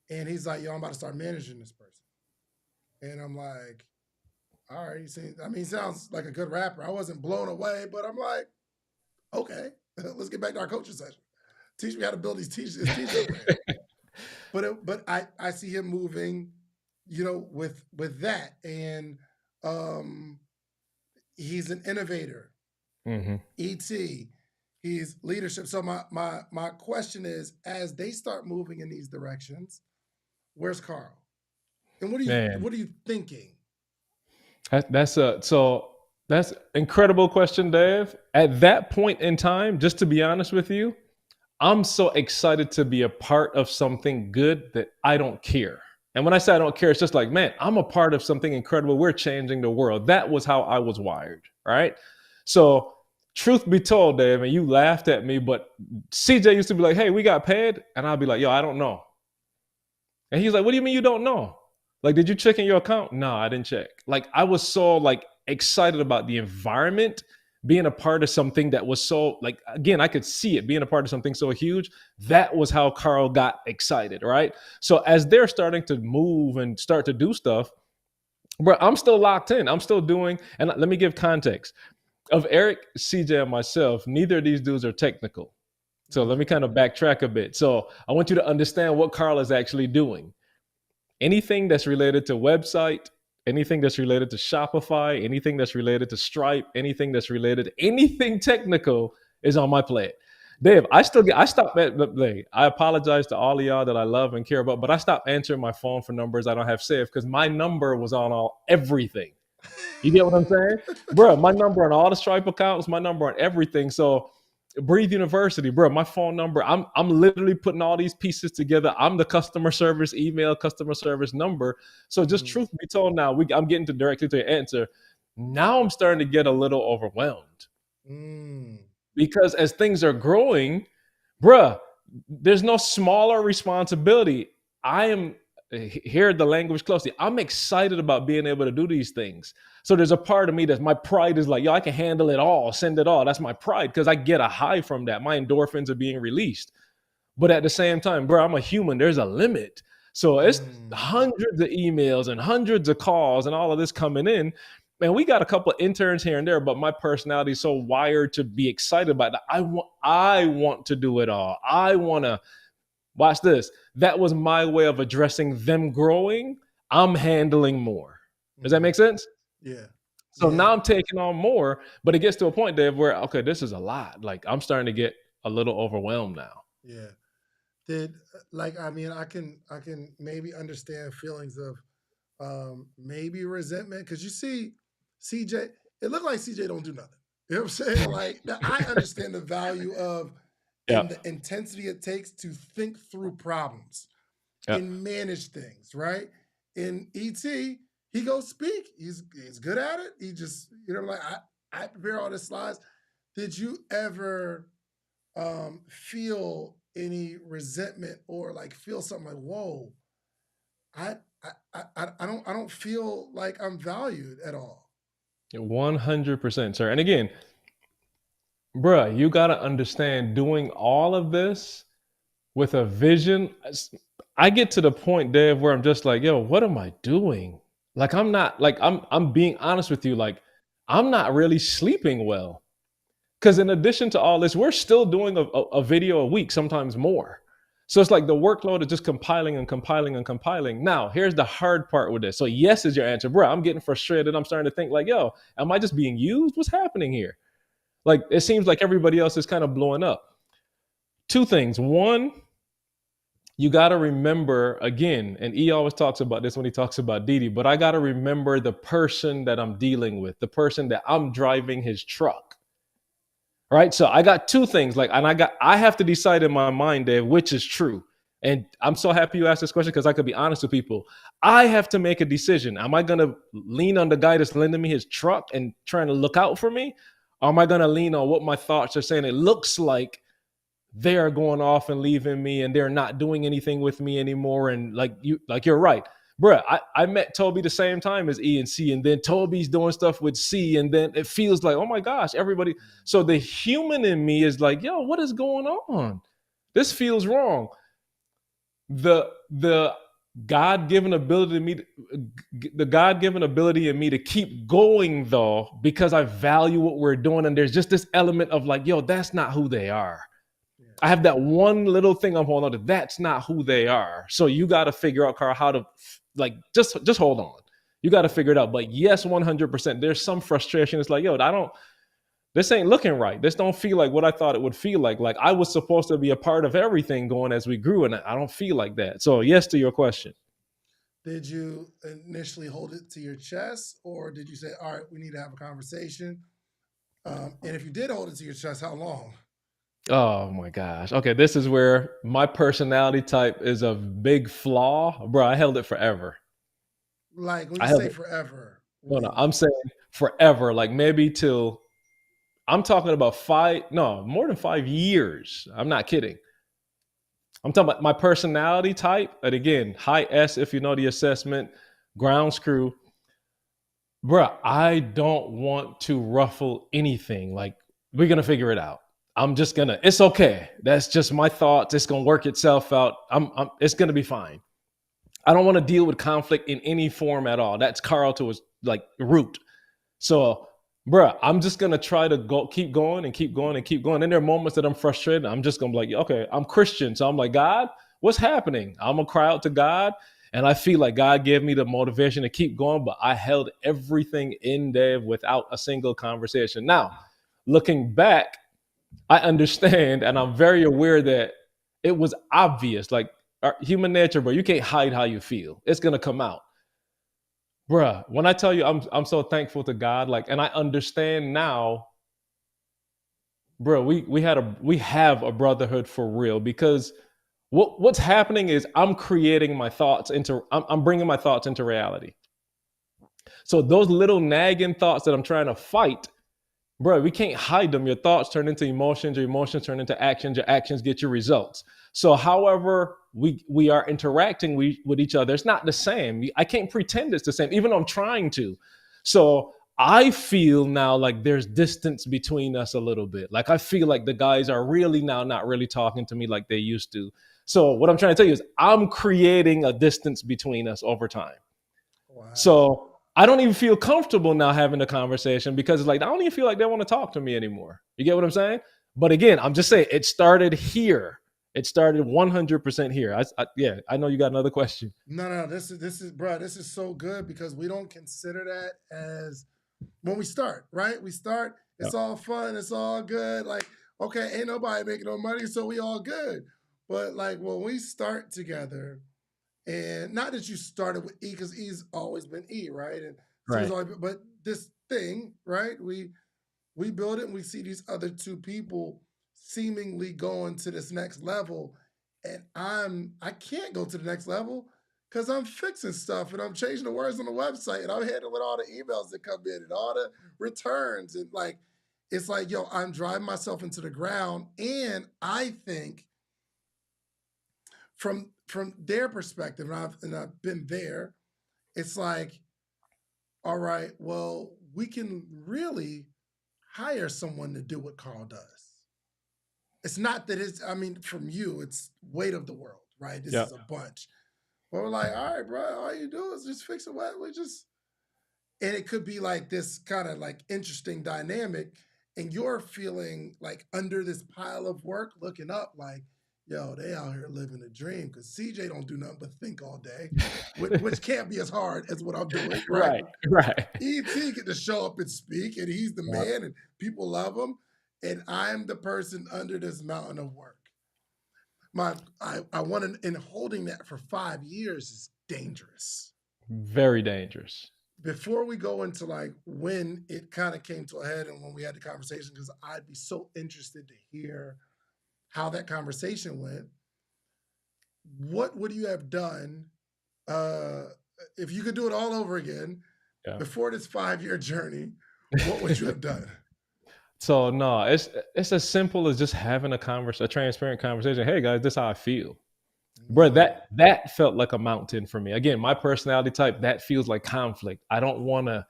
And he's like, yo, I'm about to start managing this person. And I'm like, all right. He sounds like a good rapper. I wasn't blown away, but I'm like, okay, let's get back to our coaching session. Teach me how to build these t-shirts. But I see him moving, with that. And he's an innovator. Mm-hmm. ET, he's leadership. So my question is, as they start moving in these directions, where's Karl? And what are you thinking? That's incredible question, Dave. At that point in time, just to be honest with you, I'm so excited to be a part of something good that I don't care. And when I say I don't care, it's just like, man, I'm a part of something incredible. We're changing the world. That was how I was wired, right? So truth be told, Dave, and you laughed at me, but CJ used to be like, hey, we got paid. And I'll be like, yo, I don't know. And he's like, what do you mean you don't know? Like, did you check in your account? No, I didn't check. Like, I was so like excited about the environment, being a part of something that was so like, again, I could see it being a part of something so huge. That was how Karl got excited, right? So as they're starting to move and start to do stuff, bro, I'm still locked in. I'm still doing, and let me give context. Of Eric, CJ, and myself, neither of these dudes are technical. So let me kind of backtrack a bit. So I want you to understand what Karl is actually doing. Anything that's related to website, anything that's related to Shopify, anything that's related to Stripe, anything that's related to anything technical is on my plate. Dave, I apologize to all of y'all that I love and care about, but I stopped answering my phone for numbers I don't have saved because my number was on everything. You get what I'm saying? Bro, my number on all the Stripe accounts, my number on everything. So Breathe University, bro, my phone number, I'm literally putting all these pieces together. I'm the customer service number. So just truth be told now, I'm getting directly to your answer. Now I'm starting to get a little overwhelmed. Because as things are growing, bruh, there's no smaller responsibility. I am, hear the language closely, I'm excited about being able to do these things. So there's a part of me that my pride is like, yo, I can handle it all, send it all. That's my pride because I get a high from that. My endorphins are being released. But at the same time, bro, I'm a human. There's a limit. So it's hundreds of emails and hundreds of calls and all of this coming in. Man, we got a couple of interns here and there, but my personality is so wired to be excited about that. I want to do it all. I want to watch this. That was my way of addressing them growing. I'm handling more. Does that make sense? Yeah. So now I'm taking on more, but it gets to a point, Dave, where, okay, this is a lot. Like I'm starting to get a little overwhelmed now. Yeah. Did like I can maybe understand feelings of maybe resentment because you see CJ, it looked like CJ don't do nothing. You know what I'm saying? Like I understand the value of Yeah. and the intensity it takes to think through problems Yeah. and manage things, right? In ET, he goes speak. He's good at it. He just, like I prepare all the slides. Did you ever feel any resentment or like feel something like, whoa, I I don't feel like I'm valued at all. 100%, sir. And again, bruh, you got to understand doing all of this with a vision. I get to the point, Dave, where I'm just like, yo, what am I doing? Like, I'm not, like, I'm being honest with you. Like, I'm not really sleeping well. Because in addition to all this, we're still doing a video a week, sometimes more. So it's like the workload is just compiling and compiling and compiling. Now, here's the hard part with this. So yes is your answer, bro. I'm getting frustrated. I'm starting to think like, yo, am I just being used? What's happening here? Like, it seems like everybody else is kind of blowing up. Two things. One, you got to remember again, and E always talks about this when he talks about Didi, but I got to remember the person that I'm dealing with, the person that I'm driving his truck. Right. So I got two things like, and I have to decide in my mind, Dave, which is true. And I'm so happy you asked this question because I could be honest with people. I have to make a decision. Am I going to lean on the guy that's lending me his truck and trying to look out for me? Or am I going to lean on what my thoughts are saying? It looks like they are going off and leaving me and they're not doing anything with me anymore. And you're right. Bruh, I met Toby the same time as E and C, and then Toby's doing stuff with C, and then it feels like, oh my gosh, everybody. So the human in me is like, yo, what is going on? This feels wrong. The God-given ability in me, the God-given ability in me to keep going though, because I value what we're doing, and there's just this element of like, yo, that's not who they are. I have that one little thing I'm holding on to. That's not who they are. So you got to figure out, Karl, how to just hold on. You got to figure it out. But yes, 100%. There's some frustration. It's like, yo, this ain't looking right. This don't feel like what I thought it would feel like. Like I was supposed to be a part of everything going as we grew, and I don't feel like that. So yes to your question. Did you initially hold it to your chest, or did you say, all right, we need to have a conversation? And if you did hold it to your chest, how long? Oh my gosh. Okay, this is where my personality type is a big flaw. Bro, I held it forever. Like when you I held say it. forever, what No, do no, you I'm mean? saying forever, like maybe till I'm talking about more than 5 years. I'm not kidding. I'm talking about my personality type. And again, high S, if you know the assessment, ground screw. Bruh, I don't want to ruffle anything. Like, we're going to figure it out. It's okay. That's just my thoughts. It's going to work itself out. It's going to be fine. I don't want to deal with conflict in any form at all. That's Karl to his like root. So, bruh, I'm just gonna try to keep going and keep going and keep going. And there are moments that I'm frustrated. I'm just gonna be like, okay, I'm Christian, so I'm like, God, what's happening? I'm gonna cry out to God, and I feel like God gave me the motivation to keep going. But I held everything in there without a single conversation. Now, looking back, I understand, and I'm very aware that it was obvious. Like human nature, bro, you can't hide how you feel. It's gonna come out. Bruh, when I tell you I'm so thankful to God, like, and I understand now, bro, we have a brotherhood for real because what's happening is I'm bringing my thoughts into reality. So those little nagging thoughts that I'm trying to fight, bro, we can't hide them. Your thoughts turn into emotions, your emotions turn into actions, your actions get your results. So however we are interacting with each other, it's not the same. I can't pretend it's the same, even though I'm trying to. So I feel now like there's distance between us a little bit. Like I feel like the guys are really now not really talking to me like they used to. So what I'm trying to tell you is I'm creating a distance between us over time. Wow. So I don't even feel comfortable now having a conversation because it's like I don't even feel like they want to talk to me anymore. You get what I'm saying? But again, I'm just saying it started here. It started 100% here. Yeah, I know you got another question. No. This is, bro. This is so good because we don't consider that as when we start, right? We start. Yeah. It's all fun. It's all good. Like, okay, ain't nobody making no money, so we all good. But like when we start together, and not that you started with E because E's always been E, right? And C's Right. always been, but this thing, right? We build it and we see these other two people seemingly going to this next level. And I can't go to the next level because I'm fixing stuff and I'm changing the words on the website and I'm handling all the emails that come in and all the returns. And like it's like, yo, I'm driving myself into the ground. And I think from their perspective, and I've been there, it's like, all right, well, we can really hire someone to do what Karl does. It's not that it's, I mean, from you, it's weight of the world, right? This Yeah. is a bunch. But we're like, all right, bro, all you do is just fix it. What we just, and it could be like this kind of like interesting dynamic. And you're feeling like under this pile of work, looking up like, yo, they out here living a dream because CJ don't do nothing but think all day, which can't be as hard as what I'm doing, right? Right. Right. ET get to show up and speak, and he's the Yep. man, and people love him. And I'm the person under this mountain of work. I want to, and holding that for 5 years is dangerous. Very dangerous. Before we go into like when it kind of came to a head and when we had the conversation, because I'd be so interested to hear how that conversation went. What would you have done if you could do it all over again before this 5-year journey? What would you have done? So no, it's as simple as just having a transparent conversation. Hey guys, this is how I feel. Bro, that felt like a mountain for me. Again, my personality type, that feels like conflict. I don't want to.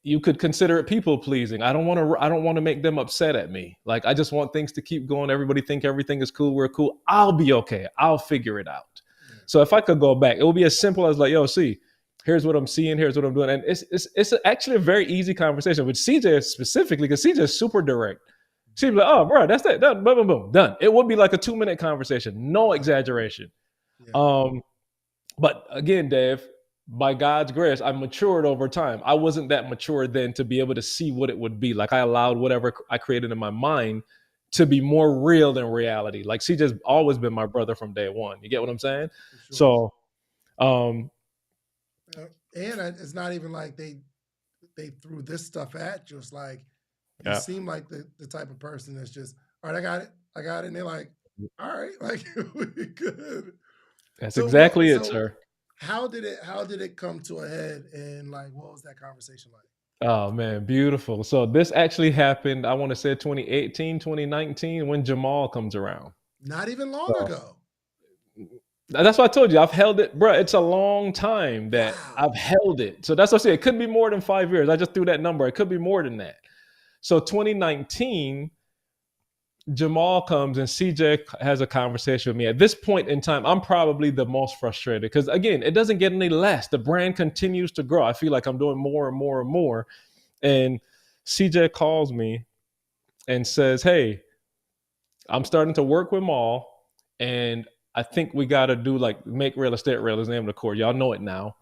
You could consider it people pleasing. I don't want to make them upset at me. Like I just want things to keep going. Everybody think everything is cool. We're cool. I'll be okay. I'll figure it out. Yeah. So if I could go back, it would be as simple as like, yo, see, here's what I'm seeing. Here's what I'm doing. And it's actually a very easy conversation with CJ specifically because CJ is super direct. She'd be like, oh, bro, that's it. Done. Boom, boom, boom. Done. It would be like a 2-minute conversation. No exaggeration. Yeah. But again, Dave, by God's grace, I matured over time. I wasn't that mature then to be able to see what it would be. Like I allowed whatever I created in my mind to be more real than reality. Like CJ's always been my brother from day one. You get what I'm saying? Sure. So, and it's not even like they threw this stuff at you. It's like, you seem like the type of person that's just, all right, I got it. And they're like, all right, like we good. That's exactly it, sir. How did it come to a head, and like what was that conversation like? Oh man, beautiful. So this actually happened, I want to say 2018, 2019, when Jamal comes around. Not even long ago. That's what I told you. I've held it, bro. It's a long time that I've held it. So that's what I say. It could be more than 5 years. I just threw that number. It could be more than that. So 2019, Jamal comes and CJ has a conversation with me. At this point in time, I'm probably the most frustrated because, again, it doesn't get any less. The brand continues to grow. I feel like I'm doing more and more and more. And CJ calls me and says, hey, I'm starting to work with Mal, and I think we got to do like Make Real Estate Real is the name of the course. Y'all know it now.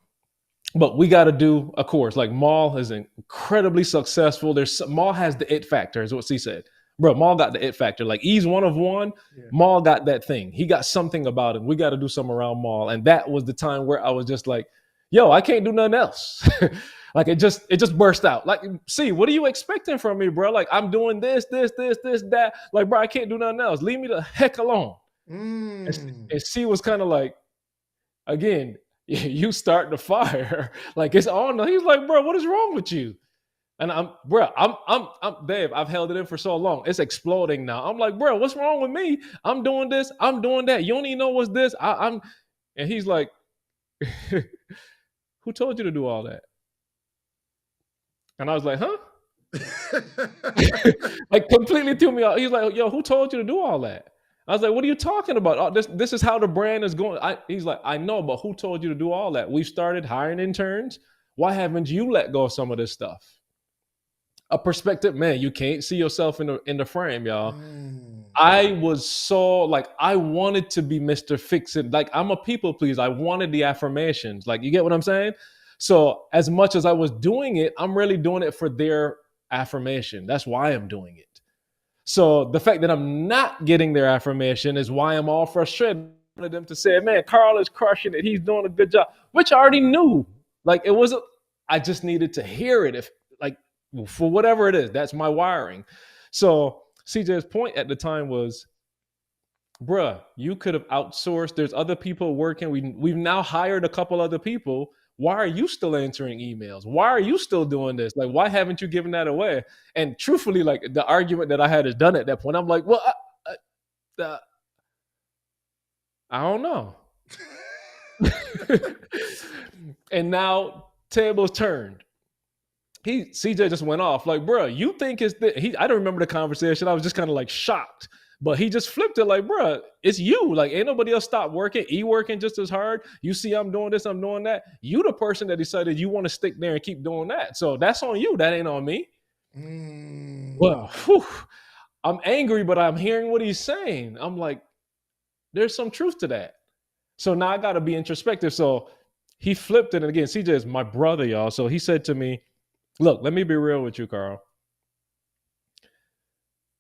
But we got to do a course. Like Mal is incredibly successful. Mal has the it factor, is what she said. Bro, Mal got the it factor. Like he's one of one. Yeah. Mal got that thing. He got something about him. We got to do something around Mal. And that was the time where I was just like, yo, I can't do nothing else. Like it just burst out. Like, see, what are you expecting from me, bro? Like I'm doing this, that. Like, bro, I can't do nothing else. Leave me the heck alone. And C was kind of like, again, you start the fire. Like it's on. He's like, bro, what is wrong with you? And I'm Dave, I've held it in for so long. It's exploding now. I'm like, bro, what's wrong with me? I'm doing this. I'm doing that. You don't even know what's this. And he's like, who told you to do all that? And I was like, huh? Like completely threw me off. He's like, yo, who told you to do all that? I was like, what are you talking about? Oh, this is how the brand is going. He's like, I know, but who told you to do all that? We've started hiring interns. Why haven't you let go of some of this stuff? A perspective, man, you can't see yourself in the frame, y'all. I was so like, I wanted to be Mr. Fix-It. Like I'm a people pleaser. I wanted the affirmations. Like, you get what I'm saying? So as much as I was doing it, I'm really doing it for their affirmation. That's why I'm doing it. So the fact that I'm not getting their affirmation is why I'm all frustrated. I wanted them to say, man, Karl is crushing it. He's doing a good job, which I already knew. Like it wasn't, I just needed to hear it. If like for whatever it is, that's my wiring. So CJ's point at the time was, bruh, you could have outsourced. There's other people working. We've now hired a couple other people. Why are you still answering emails? Why are you still doing this? Like, why haven't you given that away? And truthfully, like the argument that I had is done at that point. I'm like, well, I don't know. And now tables turned. CJ just went off like, bro, you think it's I don't remember the conversation. I was just kind of like shocked, but he just flipped it like, bro, it's you. Like, ain't nobody else stopped working. Working just as hard. You see, I'm doing this, I'm doing that. You the person that decided you want to stick there and keep doing that. So that's on you. That ain't on me. Well, whew, I'm angry, but I'm hearing what he's saying. I'm like, there's some truth to that. So now I got to be introspective. So he flipped it. And again, CJ is my brother, y'all. So he said to me, look, let me be real with you, Karl.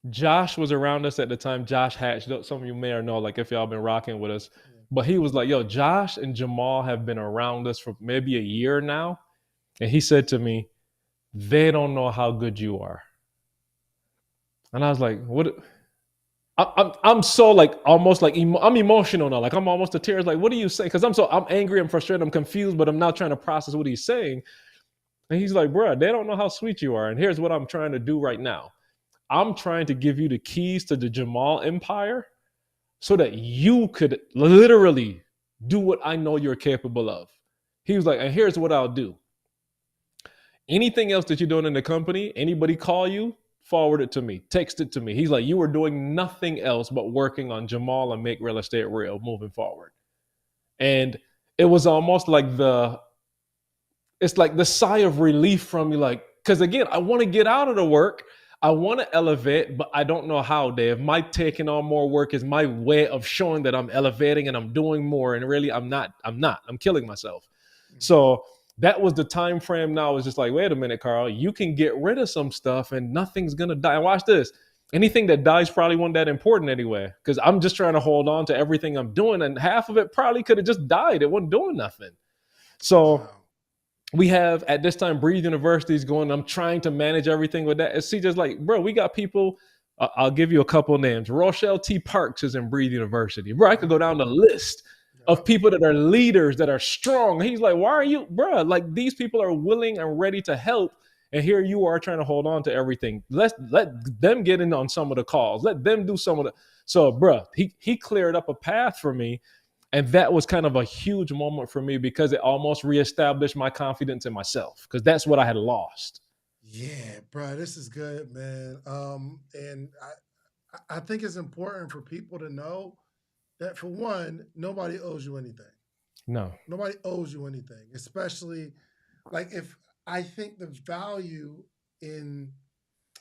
Josh was around us at the time. Josh Hatch, some of you may or know, like if y'all been rocking with us. But he was like, yo, Josh and Jamal have been around us for maybe a year now. And he said to me, they don't know how good you are. And I was like, what? I'm so like almost like I'm emotional now. Like I'm almost to tears. Like, what are you saying? Because I'm angry, I'm frustrated, I'm confused, but I'm now trying to process what he's saying. And he's like, bro, they don't know how sweet you are. And here's what I'm trying to do right now. I'm trying to give you the keys to the Jamal empire so that you could literally do what I know you're capable of. He was like, and here's what I'll do. Anything else that you're doing in the company, anybody call you, forward it to me, text it to me. He's like, you were doing nothing else but working on Jamal and make real estate real moving forward. And it was almost like it's like the sigh of relief from you, like, because again, I want to get out of the work. I want to elevate, but I don't know how, Dave. My taking on more work is my way of showing that I'm elevating and I'm doing more. And really, I'm killing myself. So that was the time frame. Now it's just like, wait a minute, Karl, you can get rid of some stuff and nothing's going to die. Watch this. Anything that dies probably wasn't that important anyway, because I'm just trying to hold on to everything I'm doing. And half of it probably could have just died. It wasn't doing nothing. So we have at this time Breathe University's going. I'm trying to manage everything with that. And see, just like, bro, we got people. I'll give you a couple names. Rochelle T. Parks is in Breathe University. Bro, I could go down the list of people that are leaders, that are strong. He's like, why are you, bro? Like these people are willing and ready to help. And here you are trying to hold on to everything. Let them get in on some of the calls. Let them do some of the. So, bro, he cleared up a path for me. And that was kind of a huge moment for me because it almost reestablished my confidence in myself because that's what I had lost. Yeah, bro, this is good, man. And I think it's important for people to know that for one, nobody owes you anything. No. Nobody owes you anything, especially like if I think the value in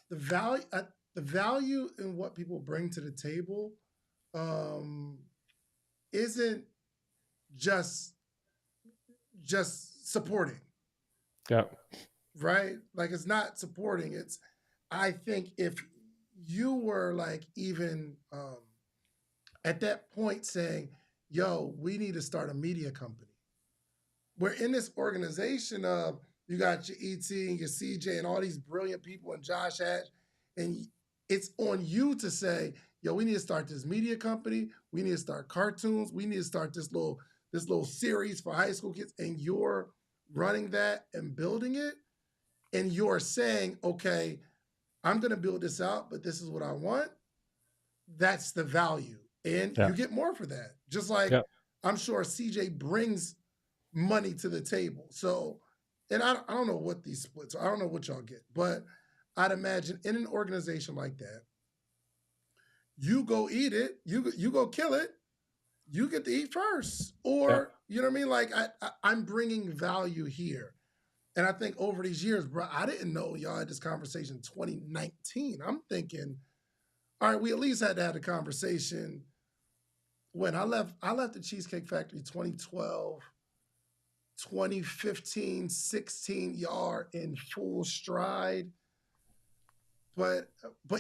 the value in what people bring to the table isn't just supporting. Yeah. Right? Like it's not supporting. It's I think if you were like even at that point saying, yo, we need to start a media company. We're in this organization of you got your ET and your CJ and all these brilliant people and Josh Hatch, and it's on you to say, yo, we need to start this media company. We need to start cartoons. We need to start this little series for high school kids, and you're running that and building it, and you're saying, okay, I'm going to build this out, but this is what I want. That's the value, and you get more for that. Just like I'm sure CJ brings money to the table. So, and I don't know what these splits are. I don't know what y'all get, but I'd imagine in an organization like that, you go eat it, you go kill it, you get to eat first, or you know what I mean? Like I'm bringing value here, and I think over these years, bro, I didn't know y'all had this conversation in 2019. I'm thinking, all right, we at least had to have the conversation when I left the Cheesecake Factory 2012. 2015, 16, y'all are in full stride. but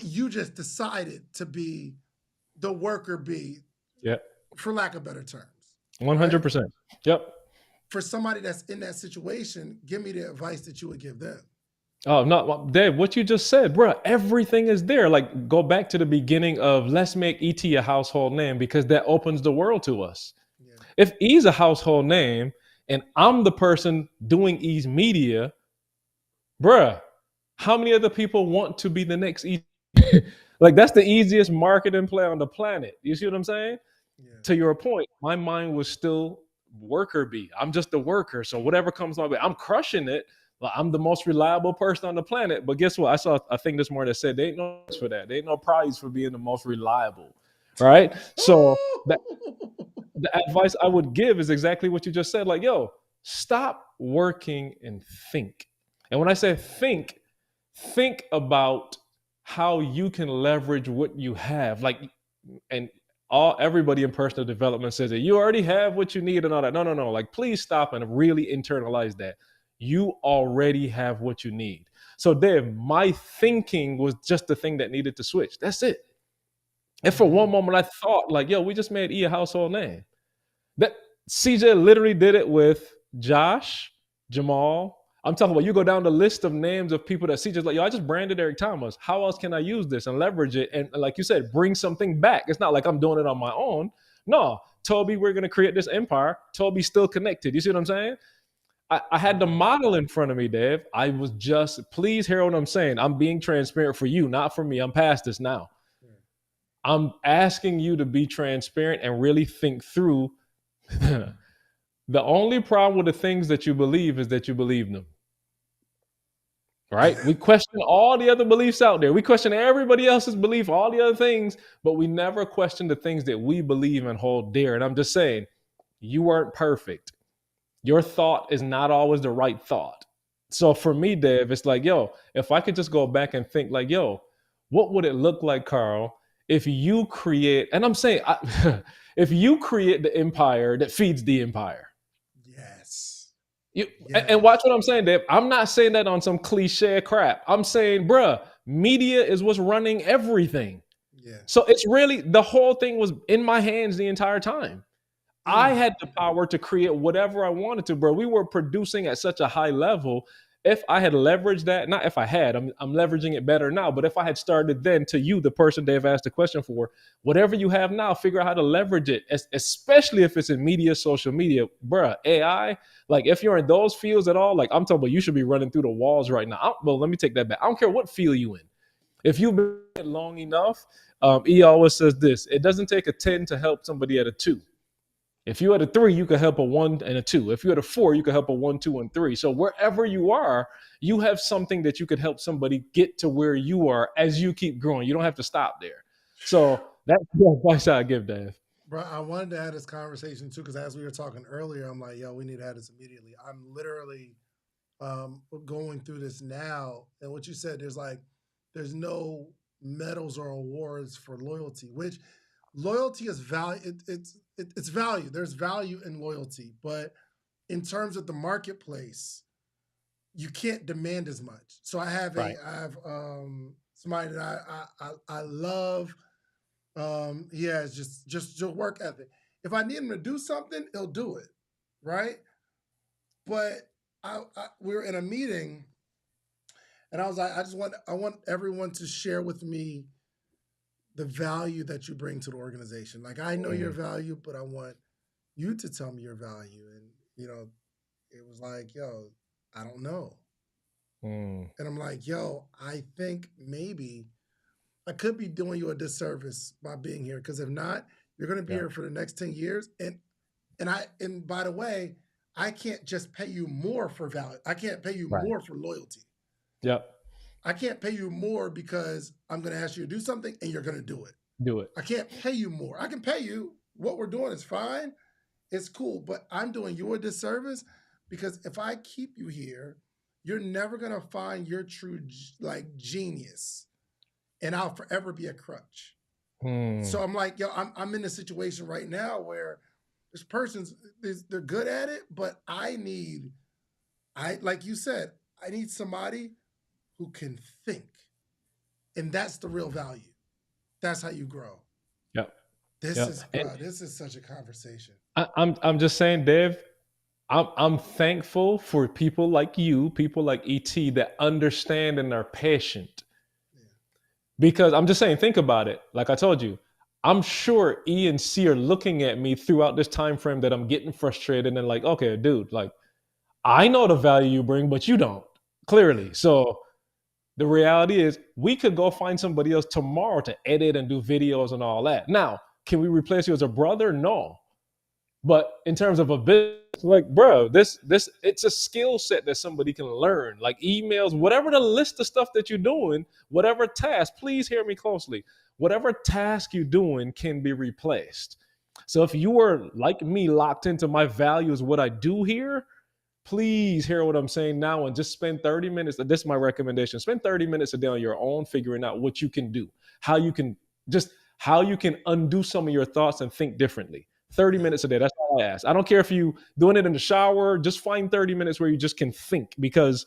you just decided to be the worker bee, Yeah. for lack of better terms, right? 100%. Yep. For somebody that's in that situation, give me the advice that you would give them. Oh no, Dave! What you just said, bro. Everything is there. Like, go back to the beginning of let's make ET a household name because that opens the world to us. Yeah. If E's a household name and I'm the person doing E's media, bruh, how many other people want to be the next E? Like, that's the easiest marketing play on the planet. You see what I'm saying? Yeah. To your point, my mind was still worker bee. I'm just a worker. So whatever comes my way, I'm crushing it. Like, I'm the most reliable person on the planet. But guess what? I saw a thing this morning that said they ain't no prize for that. They ain't no prize for being the most reliable. Right. So the advice I would give is exactly what you just said. Like, yo, stop working and think. And when I say think about how you can leverage what you have. Like, and everybody in personal development says that you already have what you need and all that. No, no, no. Like, please stop and really internalize that. You already have what you need. So, Dave, my thinking was just the thing that needed to switch. That's it. And for one Mhm. moment, I thought, like, yo, we just made E a household name. That CJ literally did it with Josh, Jamal. I'm talking about, you go down the list of names of people that CJ's like, yo, I just branded Eric Thomas. How else can I use this and leverage it? And like you said, bring something back. It's not like I'm doing it on my own. No, Toby, we're going to create this empire. Toby's still connected. You see what I'm saying? I had the Mhm. model in front of me, Dave. I was just, please hear what I'm saying. I'm being transparent for you, not for me. I'm past this now. Yeah. I'm asking you to be transparent and really think through. The only problem with the things that you believe is that you believe them, right? We question all the other beliefs out there. We question everybody else's belief, all the other things, but we never question the things that we believe and hold dear. And I'm just saying, you weren't perfect. Your thought is not always the right thought. So for me, Dave, it's like, yo, if I could just go back and think, like, yo, what would it look like, Karl, if you create, and I'm saying, if you create the empire that feeds the empire? Yes. You, and watch Yes. what I'm saying, Dave. I'm not saying that on some cliche crap. I'm saying, bruh, media is what's running everything. Yeah. So it's really, the whole thing was in my hands the entire time. I Mm. had the power to create whatever I wanted to, bro. We were producing at such a high level. If I had leveraged that, not if I had, I'm leveraging it better now, but if I had started then, to you, the person Dave asked the question for, whatever you have now, figure out how to leverage it, especially if it's in media, social media, bruh, AI. Like, if you're in those fields at all, like, I'm talking about, you should be running through the walls right now. Well, let me take that back. I don't care what field you in. If you've been in it long enough, E always says this: it doesn't take a 10 to help somebody at a 2. If you had a 3, you could help a 1 and a 2. If you had a 4, you could help a 1, 2, and 3. So wherever you are, you have something that you could help somebody get to where you are as you keep growing. You don't have to stop there. So that's the advice I give, Dave. Bro, I wanted to have this conversation too because as we were talking earlier, I'm like, yo, we need to have this immediately. I'm literally going through this now, and what you said, there's no medals or awards for loyalty, which loyalty is value. It's value. There's value in loyalty, but in terms of the marketplace, you can't demand as much. So Right. I have somebody that I love. He has just work ethic. If I need him to do something, he'll do it, right? But we were in a meeting, and I was like, I want everyone to share with me the value that you bring to the organization. Like, I know your Mm, value, but I want you to tell me your value. And it was like, yo, I don't know. mm, And I'm like, yo, I think maybe I could be doing you a disservice by being here. Because if not, you're going to be yeah. here for the next 10 years. And by the way, I can't just pay you more for value. I can't pay you Right. more for loyalty. Yep. I can't pay you more because I'm going to ask you to do something and you're going to do it. Do it. I can't pay you more. I can pay you. What we're doing is fine. It's cool, but I'm doing you a disservice because if I keep you here, you're never going to find your true like genius, and I'll forever be a crutch. So Mm, I'm like, yo, I'm in a situation right now where this person's they're good at it, but I like you said, I need somebody who can think. And that's the real value. That's how you grow. Yep. This Yep. is, And bro, this is such a conversation. I'm just saying, Dave, I'm thankful for people like you, people like ET that understand and are patient. Yeah. Because I'm just saying, think about it. Like I told you, I'm sure E and C are looking at me throughout this time frame that I'm getting frustrated and like, okay, dude, like I know the value you bring, but you don't clearly. So the reality is, we could go find somebody else tomorrow to edit and do videos and all that. Now, can we replace you as a brother? No. But in terms of a business, like, bro, this it's a skill set that somebody can learn. Like emails, whatever the list of stuff that you're doing, whatever task, please hear me closely. Whatever task you're doing can be replaced. So if you are like me, locked into my values, what I do here, please hear what I'm saying now and just spend 30 minutes. This is my recommendation. Spend 30 minutes a day on your own, figuring out what you can do, how you can how you can undo some of your thoughts and think differently. 30 Yeah. minutes a day. That's all I ask. I don't care if you doing it in the shower, just find 30 minutes where you just can think, because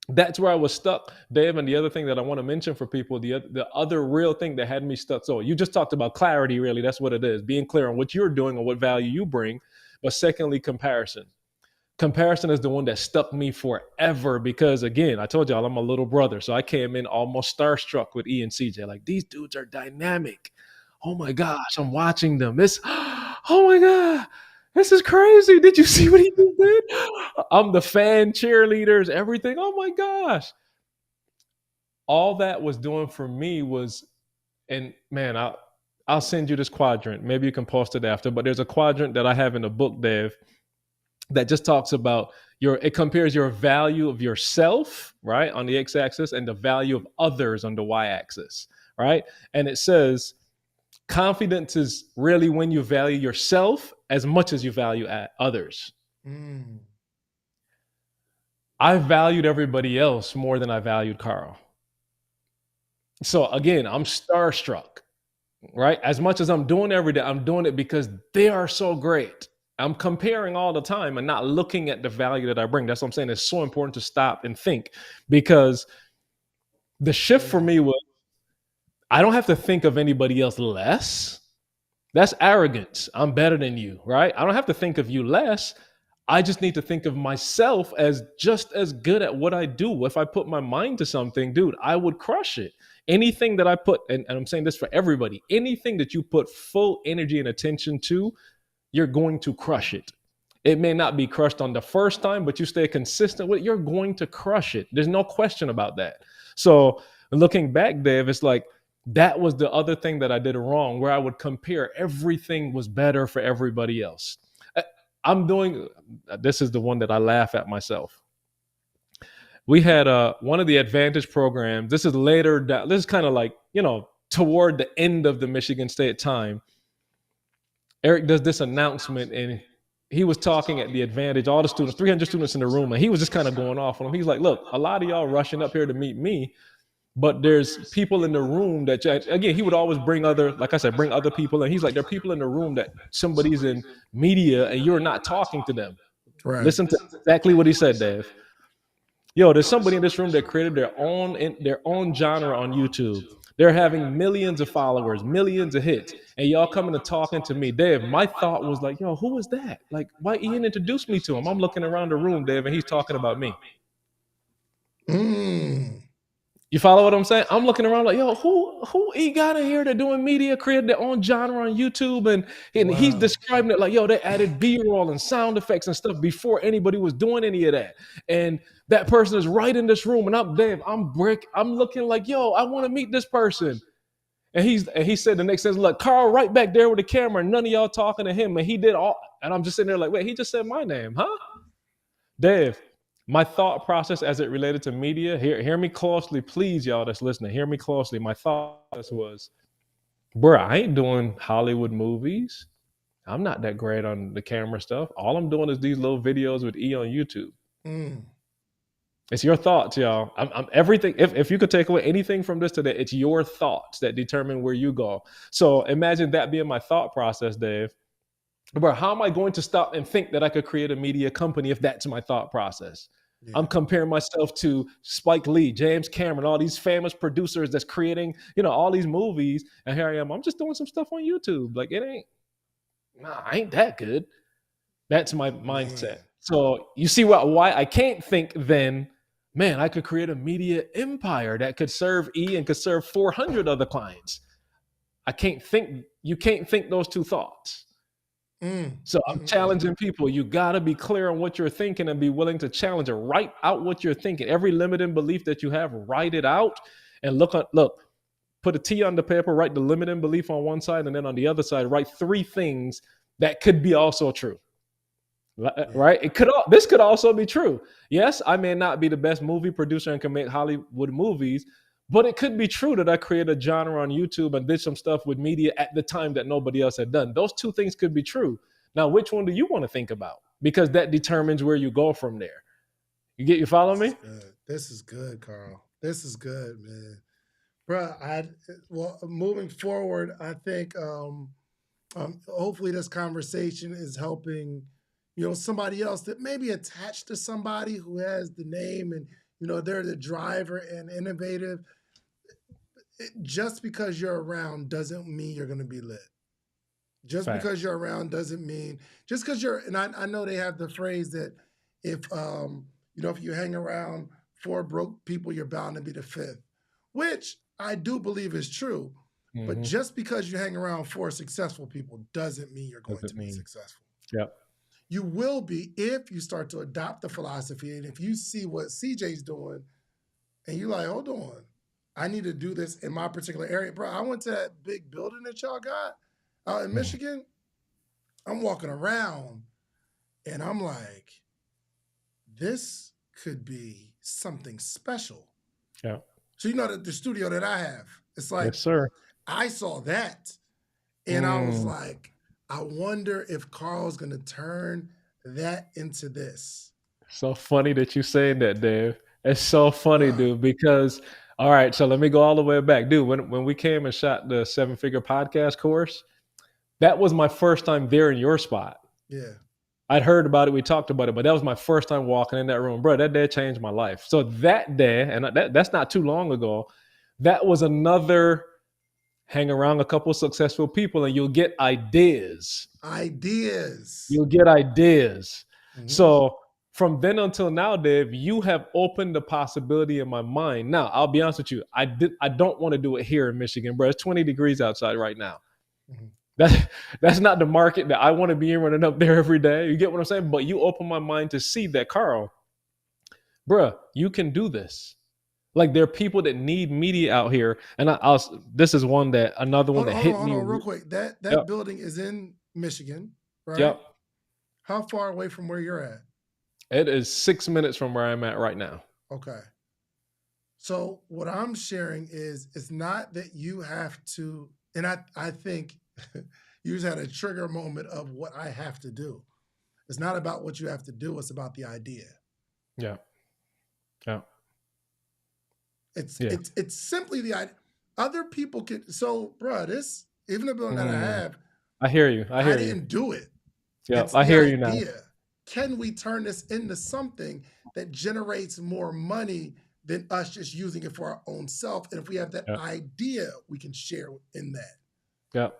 that's where I was stuck, Dave. And the other thing that I want to mention for people, the other real thing that had me stuck. So you just talked about clarity, really. That's what it is. Being clear on what you're doing and what value you bring. But secondly, comparison is the one that stuck me forever, because again, I told y'all I'm a little brother, so I came in almost starstruck with E and CJ. Like, these dudes are dynamic. Oh my gosh, I'm watching them. This, oh my god, this is crazy. Did you see what he just did? I'm the fan, cheerleaders, everything. Oh my gosh, all that was doing for me was, and man, I'll send you this quadrant. Maybe you can post it after. But there's a quadrant that I have in the book, Dave, that just talks about it compares your value of yourself, right, on the x-axis, and the value of others on the y-axis, right? And it says confidence is really when you value yourself as much as you value others. Mm. I valued everybody else more than I valued Karl. So again, I'm starstruck, right? As much as I'm doing every day, I'm doing it because they are so great. I'm comparing all the time and not looking at the value that I bring. That's what I'm saying. It's so important to stop and think, because the shift for me was, I don't have to think of anybody else less. That's arrogance. I'm better than you, right? I don't have to think of you less. I just need to think of myself as just as good at what I do. If I put my mind to something, dude, I would crush it. Anything that I put, and I'm saying this for everybody, anything that you put full energy and attention to, you're going to crush it. It may not be crushed on the first time, but you stay consistent with it, you're going to crush it. There's no question about that. So looking back, Dave, it's like, that was the other thing that I did wrong, where I would compare everything was better for everybody else. I'm doing, this is the one that I laugh at myself. We had one of the Advantage programs. This is later down. This is kind of like, toward the end of the Michigan State time. Eric does this announcement, and he was talking at the Advantage, all the students, 300 students in the room, and he was just kind of going off on them. He's like, look, a lot of y'all rushing up here to meet me, but there's people in the room that, again, he would always bring other, like I said, bring other people. And he's like, there are people in the room that somebody's in media and you're not talking to them. Right. Listen to exactly what he said, Dave. Yo, there's somebody in this room that created their own genre on YouTube. They're having millions of followers, millions of hits, and y'all coming and talking to me. Dave, my thought was like, yo, who is that? Like, why Ian introduced me to him? I'm looking around the room, Dave, and he's talking about me. Mm. You follow what I'm saying? I'm looking around like, yo, who he got in here that doing media, created their own genre on YouTube, and Wow. he's describing it like, yo, they added B-roll and sound effects and stuff before anybody was doing any of that. And that person is right in this room, and I'm looking like, yo, I want to meet this person. And he said the next sentence, look, Karl right back there with the camera, and none of y'all talking to him, and he did all, and I'm just sitting there like, wait, he just said my name, huh? Dave, my thought process as it related to media, hear me closely, please, y'all that's listening, hear me closely. My thought process was, bro, I ain't doing Hollywood movies. I'm not that great on the camera stuff. All I'm doing is these little videos with E on YouTube. Mm. It's your thoughts, y'all. I'm everything. If you could take away anything from this today, it's your thoughts that determine where you go. So imagine that being my thought process, Dave. Bro, how am I going to stop and think that I could create a media company if that's my thought process? Yeah. I'm comparing myself to Spike Lee, James Cameron, all these famous producers that's creating, all these movies. And here I am. I'm just doing some stuff on YouTube. Like I ain't that good. That's my mindset. Man. So you see why I can't think then, man, I could create a media empire that could serve E and could serve 400 other clients. You can't think those two thoughts. So I'm challenging people. You got to be clear on what you're thinking and be willing to challenge it. Write out what you're thinking. Every limiting belief that you have, write it out and look, put a T on the paper, write the limiting belief on one side, and then on the other side, write 3 things that could be also true. Right? This could also be true. Yes, I may not be the best movie producer and can make Hollywood movies, but it could be true that I created a genre on YouTube and did some stuff with media at the time that nobody else had done. Those 2 things could be true. Now, which one do you want to think about? Because that determines where you go from there. You follow me? This is good, Karl. This is good, man. Bruh, moving forward, I think hopefully this conversation is helping, somebody else that may be attached to somebody who has the name and, they're the driver and innovative. Just because you're around doesn't mean you're going to be lit. Just Fact. because you're around doesn't mean, just because and I know they have the phrase that if you hang around 4 broke people, you're bound to be the 5th, which I do believe is true. Mm-hmm. But just because you hang around 4 successful people doesn't mean you're going to be successful. Yep. You will be if you start to adopt the philosophy. And if you see what CJ's doing and you're like, hold on, I need to do this in my particular area. Bro, I went to that big building that y'all got out in Michigan. I'm walking around and I'm like, this could be something special. Yeah. So the studio that I have, it's like, yes, sir. I saw that and I was like, I wonder if Karl's going to turn that into this. So funny that you saying that, Dave. It's so funny, dude, because, all right, so let me go all the way back. Dude, when we came and shot the 7-figure podcast course, that was my first time there in your spot. Yeah. I'd heard about it. We talked about it, but that was my first time walking in that room. Bro, that day changed my life. So that day, and that's not too long ago, that was another hang around a couple of successful people and you'll get ideas. You'll get ideas. Mm-hmm. So from then until now, Dave, you have opened the possibility in my mind. Now, I'll be honest with you. I don't want to do it here in Michigan, bro. It's 20 degrees outside right now. Mm-hmm. That's not the market that I want to be in running up there every day. You get what I'm saying? But you open my mind to see that, Karl, bro, you can do this. Like there are people that need media out here, and this is another one that hit me. Hold on, real quick. That building is in Michigan, right? Yep. How far away from where you're at? It is 6 minutes from where I'm at right now. Okay. So what I'm sharing is, it's not that you have to, and I think you just had a trigger moment of what I have to do. It's not about what you have to do. It's about the idea. Yeah. Yeah. It's simply the idea. Other people can. So, bro, even the building that I have, I hear you. I didn't do it. Yeah, I hear you now. Can we turn this into something that generates more money than us just using it for our own self? And if we have that idea, we can share in that. Yep.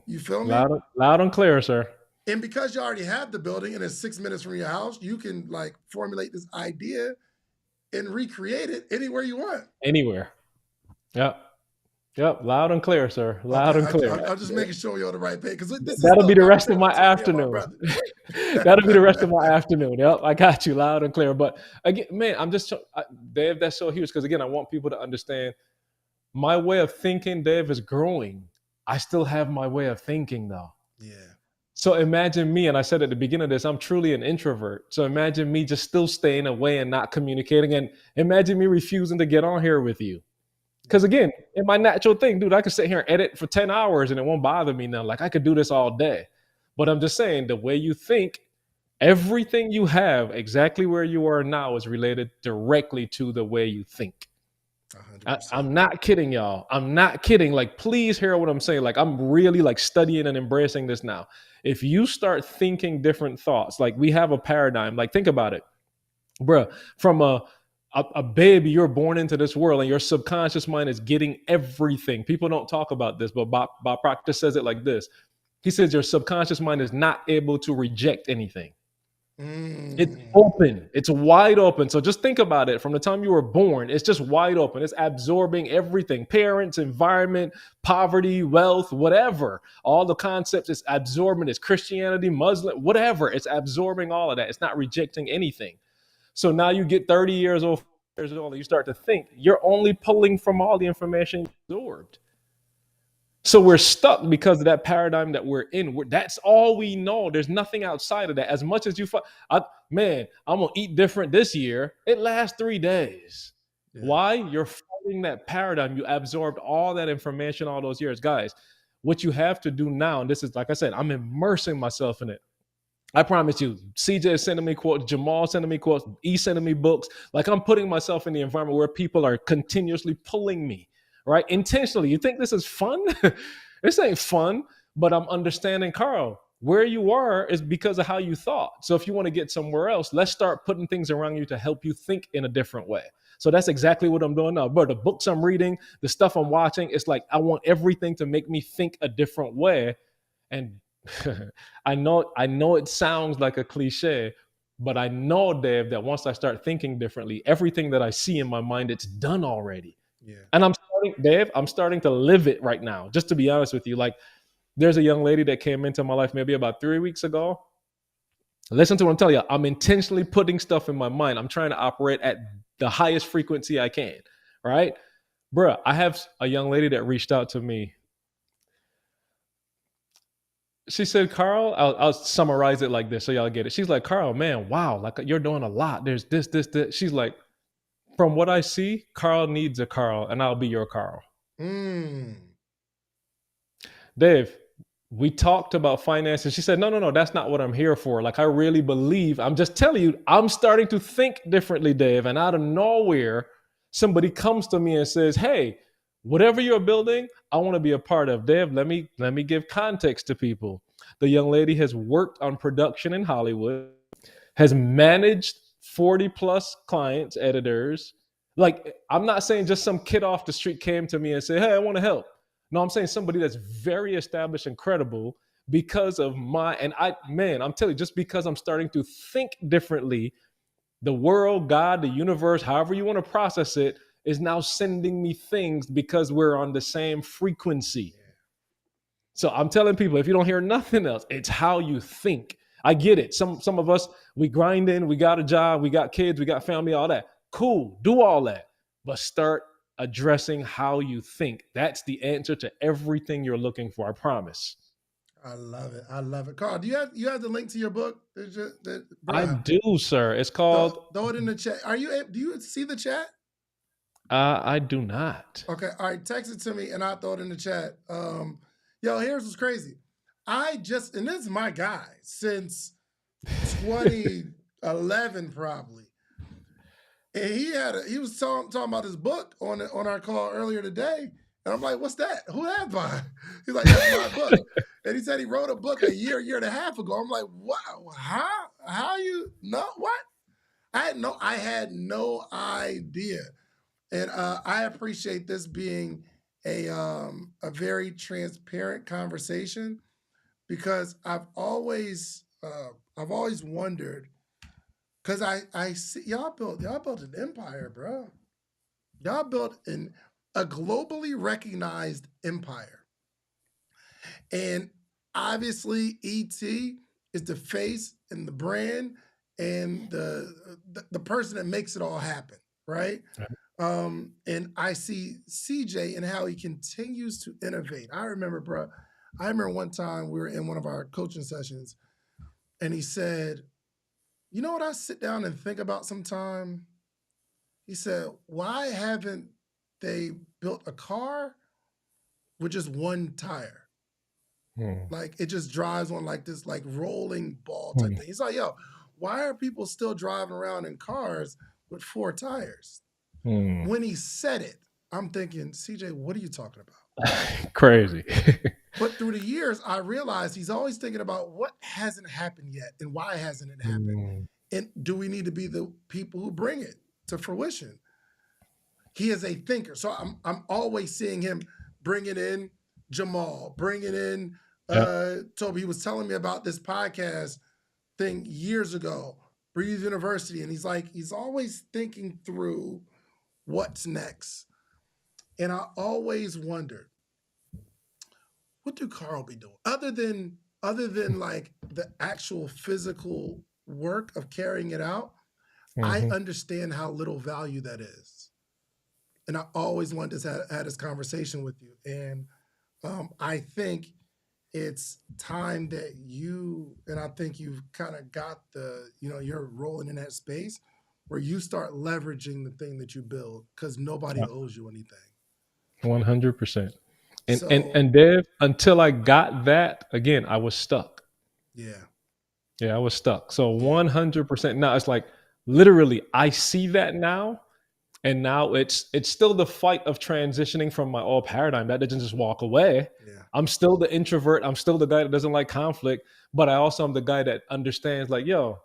You feel me? Loud and clear, sir. And because you already have the building and it's 6 minutes from your house, you can formulate this idea and recreate it anywhere you want. Anywhere. Yep. Loud and clear, sir. Loud and clear. I'm just making sure you're on the right page. That'll be the rest of my afternoon. That'll be the rest of my afternoon. Yep. I got you loud and clear. But again, man, Dave, that's so huge. Because again, I want people to understand my way of thinking, Dave, is growing. I still have my way of thinking though. Yeah. So imagine me, and I said at the beginning of this, I'm truly an introvert. So imagine me just still staying away and not communicating. And imagine me refusing to get on here with you. Because again, in my natural thing, dude, I could sit here and edit for 10 hours and it won't bother me now. Like I could do this all day. But I'm just saying the way you think, everything you have exactly where you are now is related directly to the way you think. I'm not kidding, y'all. I'm not kidding. Like, please hear what I'm saying. Like, I'm really studying and embracing this now. If you start thinking different thoughts, like we have a paradigm, like think about it. Bruh, from a baby, you're born into this world and your subconscious mind is getting everything. People don't talk about this, but Bob Proctor says it like this. He says your subconscious mind is not able to reject anything. It's Mm. open. It's wide open. So just think about it. From the time you were born, it's just wide open. It's absorbing everything: parents, environment, poverty, wealth, whatever. All the concepts it's absorbing. It's Christianity, Muslim, whatever. It's absorbing all of that. It's not rejecting anything. So now you get 30 years old, 40 years old, and you start to think you're only pulling from all the information you absorbed. So we're stuck because of that paradigm that we're in. That's all we know. There's nothing outside of that. As much as man, I'm gonna eat different this year. It lasts 3 days. Yeah. Why? You're fighting that paradigm. You absorbed all that information all those years, guys. What you have to do now, and this is like I said, I'm immersing myself in it. I promise you, CJ is sending me quotes, Jamal sending me quotes, E sending me books. Like I'm putting myself in the environment where people are continuously pulling me, right? Intentionally. You think this is fun? This ain't fun, but I'm understanding, Karl, where you are is because of how you thought. So if you want to get somewhere else, let's start putting things around you to help you think in a different way. So that's exactly what I'm doing now. But the books I'm reading, the stuff I'm watching, it's like I want everything to make me think a different way. And I know it sounds like a cliche, but I know, Dave, that once I start thinking differently, everything that I see in my mind, it's done already. Yeah. And I'm starting to live it right now. Just to be honest with you, like there's a young lady that came into my life maybe about 3 weeks ago. Listen to what I'm telling you. I'm intentionally putting stuff in my mind. I'm trying to operate at the highest frequency I can. Right? Bruh, I have a young lady that reached out to me. She said, Karl, I'll summarize it like this so y'all get it. She's like, Karl, man, wow, like you're doing a lot. There's this. She's like, from what I see, Karl needs a Karl, and I'll be your Karl. Mm. Dave, we talked about finances. She said, no, that's not what I'm here for. Like, I really believe, I'm just telling you, I'm starting to think differently, Dave. And out of nowhere, somebody comes to me and says, hey, whatever you're building, I want to be a part of. Dave, let me give context to people. The young lady has worked on production in Hollywood, has managed 40 plus clients, editors. Like, I'm not saying just some kid off the street came to me and said, hey, I want to help. No, I'm saying somebody that's very established and credible because of I'm telling you, just because I'm starting to think differently, the world, God, the universe, however you want to process it, is now sending me things because we're on the same frequency. So I'm telling people, if you don't hear nothing else, it's how you think. I get it. Some of us, we grind in, we got a job, we got kids, we got family, all that. Cool, do all that. But start addressing how you think. That's the answer to everything you're looking for, I promise. I love it. I love it. Karl, do you have the link to your book? I Bruh, do, sir. It's called, throw it in the chat. Do you see the chat? I do not. Okay, all right, text it to me and I'll throw it in the chat. Yo, here's what's crazy. And this is my guy since 2011 probably. And he was talking about his book on our call earlier today. And I'm like, what's that? Who that by? He's like, that's my book. And he said he wrote a book a year and a half ago. I'm like, wow, how you know what? I had no idea. And I appreciate this being a very transparent conversation because I've always wondered because I see y'all built an empire, bro. Y'all built a globally recognized empire, and obviously ET is the face and the brand and the person that makes it all happen, right? And I see CJ and how he continues to innovate. I remember, bro, one time we were in one of our coaching sessions and he said, you know what I sit down and think about sometime? He said, why haven't they built a car with just one tire? Like it just drives on like this like rolling ball type thing. He's like, yo, why are people still driving around in cars with 4 tires? When he said it, I'm thinking, CJ, what are you talking about? Crazy. But through the years, I realized he's always thinking about what hasn't happened yet and why hasn't it happened. And do we need to be the people who bring it to fruition? He is a thinker. So I'm always seeing him bringing in Jamal, bringing in Yep. Toby. He was telling me about this podcast thing years ago, Breathe University. And he's always thinking through what's next. And I always wondered, what do Karl be doing? Other than like the actual physical work of carrying it out, I Mm-hmm. understand how little value that is. And I always wanted to have this conversation with you. And I think it's time that and I think you've kind of got you're rolling in that space where you start leveraging the thing that you build because nobody owes you anything. 100%. And So, Dev, until I got that, again, I was stuck. yeah, Yeah, I was stuck. So yeah, 100% now it's like literally I see that now, and now it's still the fight of transitioning from my old paradigm. That doesn't just walk away. yeah, I'm still the introvert. I'm still the guy that doesn't like conflict, but I also am the guy that understands like, yo,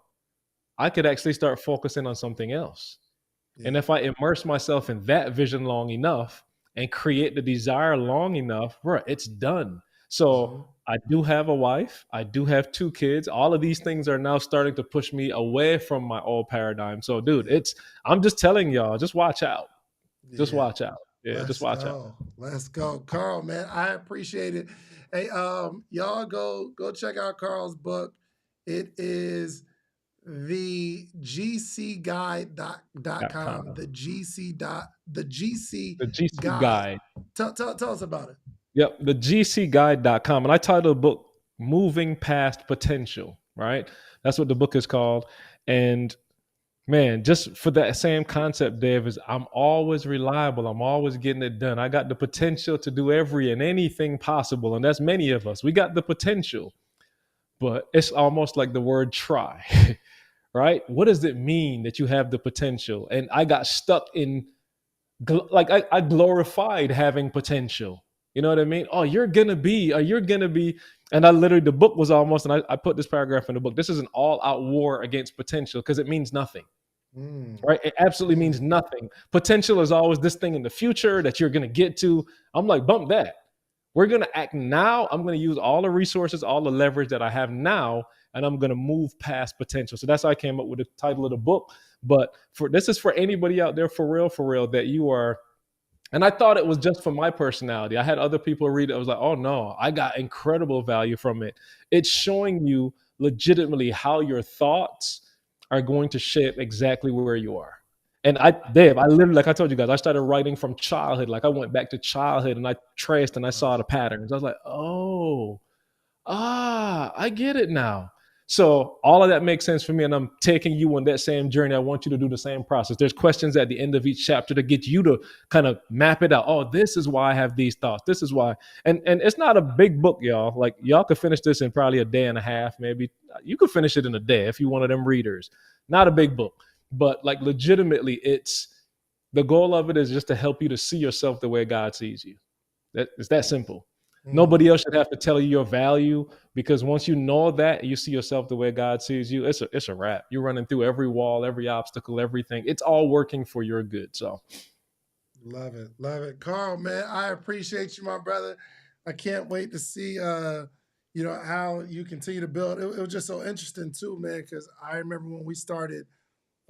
I could actually start focusing on something else. And yeah. if I immerse myself in that vision long enough and create the desire long enough, bro, it's done. So Hmm. I do have a wife. I do have 2 kids. All of these things are now starting to push me away from my old paradigm. So, dude, Yeah, I'm just telling y'all, just watch out. Just yeah. watch out. Yeah, just Let's watch out. go. Let's go. Karl, man, I appreciate it. Hey, y'all go check out Karl's book. It is the gcguide.com. .com. The GC The GC guide. Guide. Tell us about it. Yep, the gcguide.com. And I titled the book Moving Past Potential, right? That's what the book is called. And man, just for that same concept, Dave, is I'm always reliable. I'm always getting it done. I got the potential to do every and anything possible. And that's many of us. We got the potential, but it's almost like the word try, right? What does it mean that you have the potential? And I got stuck in, like, I glorified having potential. You know what I mean? Oh, you're going to be, or you're going to be. And I literally, the book was almost, and I put this paragraph in the book, this is an all out war against potential because it means nothing. Mm, Right? It absolutely means mm, nothing. Potential is always this thing in the future that you're going to get to. I'm like, bump that. We're going to act now. I'm going to use all the resources, all the leverage that I have now, and I'm going to move past potential. So that's how I came up with the title of the book. But this is for anybody out there for real, that you are. And I thought it was just for my personality. I had other people read it. I was like, oh no, I got incredible value from it. It's showing you legitimately how your thoughts are going to shape exactly where you are. And Dave, I literally, like I told you guys, I started writing from childhood. Like I went back to childhood and I traced and I wow. saw the patterns. I was like, oh, I get it now. So all of that makes sense for me, and I'm taking you on that same journey. I want you to do the same process. There's questions at the end of each chapter to get you to kind of map it out. Oh, this is why I have these thoughts. This is why, and it's not a big book, y'all. Like y'all could finish this in probably a day and a half, maybe. You could finish it in a day if you one of them readers. Not a big book, but like legitimately, it's the goal of it is just to help you to see yourself the way God sees you. It's that simple. Mm. Nobody else should have to tell you your value, because once you know that and you see yourself the way God sees you, it's a wrap. You're running through every wall, every obstacle, everything. It's all working for your good. So Love it. Love it. Karl, man, I appreciate you, my brother. I can't wait to see how you continue to build. It was just so interesting too, man, because I remember when we started,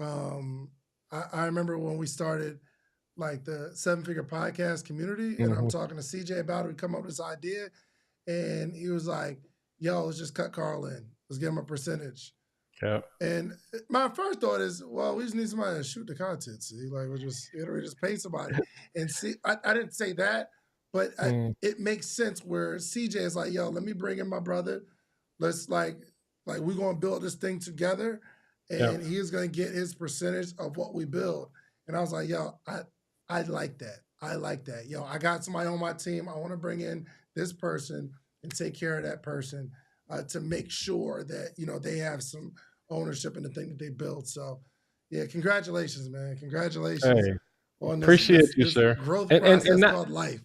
I remember when we started like the Seven Figure Podcast community, and I'm mhm. talking to CJ about it. We come up with this idea, and he was like, "Yo, let's just cut Karl in. Let's give him a percentage." Yeah. And my first thought is, well, we just need somebody to shoot the content. See, like we just pay somebody. And see, I didn't say that, but Mm, it makes sense where CJ is like, yo, let me bring in my brother. Let's like we're gonna build this thing together, yeah. and he's gonna get his percentage of what we build. And I was like, yo, I like that. I like that. Yo, I got somebody on my team. I want to bring in this person and take care of that person to make sure that they have some ownership in the thing that they built. So, yeah, congratulations, man. Congratulations Hey, on this appreciate this you, this sir. growth And process not called life.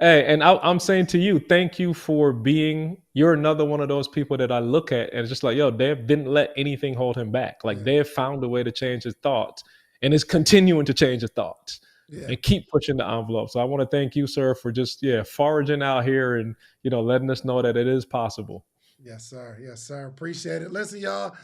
Hey, and I'm saying to you, thank you for being. You're another one of those people that I look at and it's just like, yo, Dave didn't let anything hold him back. Like Yeah, Dave found a way to change his thoughts, and is continuing to change his thoughts yeah. and keep pushing the envelope. So I want to thank you, sir, for just foraging out here and letting us know that it is possible. Yes, sir. Yes, sir. Appreciate it. Listen, y'all,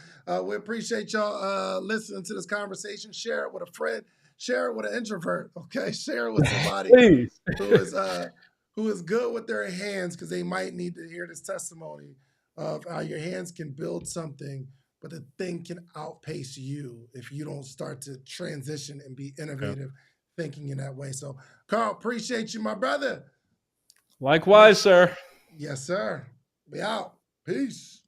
we appreciate y'all listening to this conversation. Share it with a friend. Share it with an introvert. Okay, share it with somebody Please. who is uh, who is good with their hands because they might need to hear this testimony of how your hands can build something, but the thing can outpace you if you don't start to transition and be Okay. innovative, thinking in that way. So, Karl, appreciate you, my brother. Make Likewise, sure. sir. Yes, sir. Be out. Peace.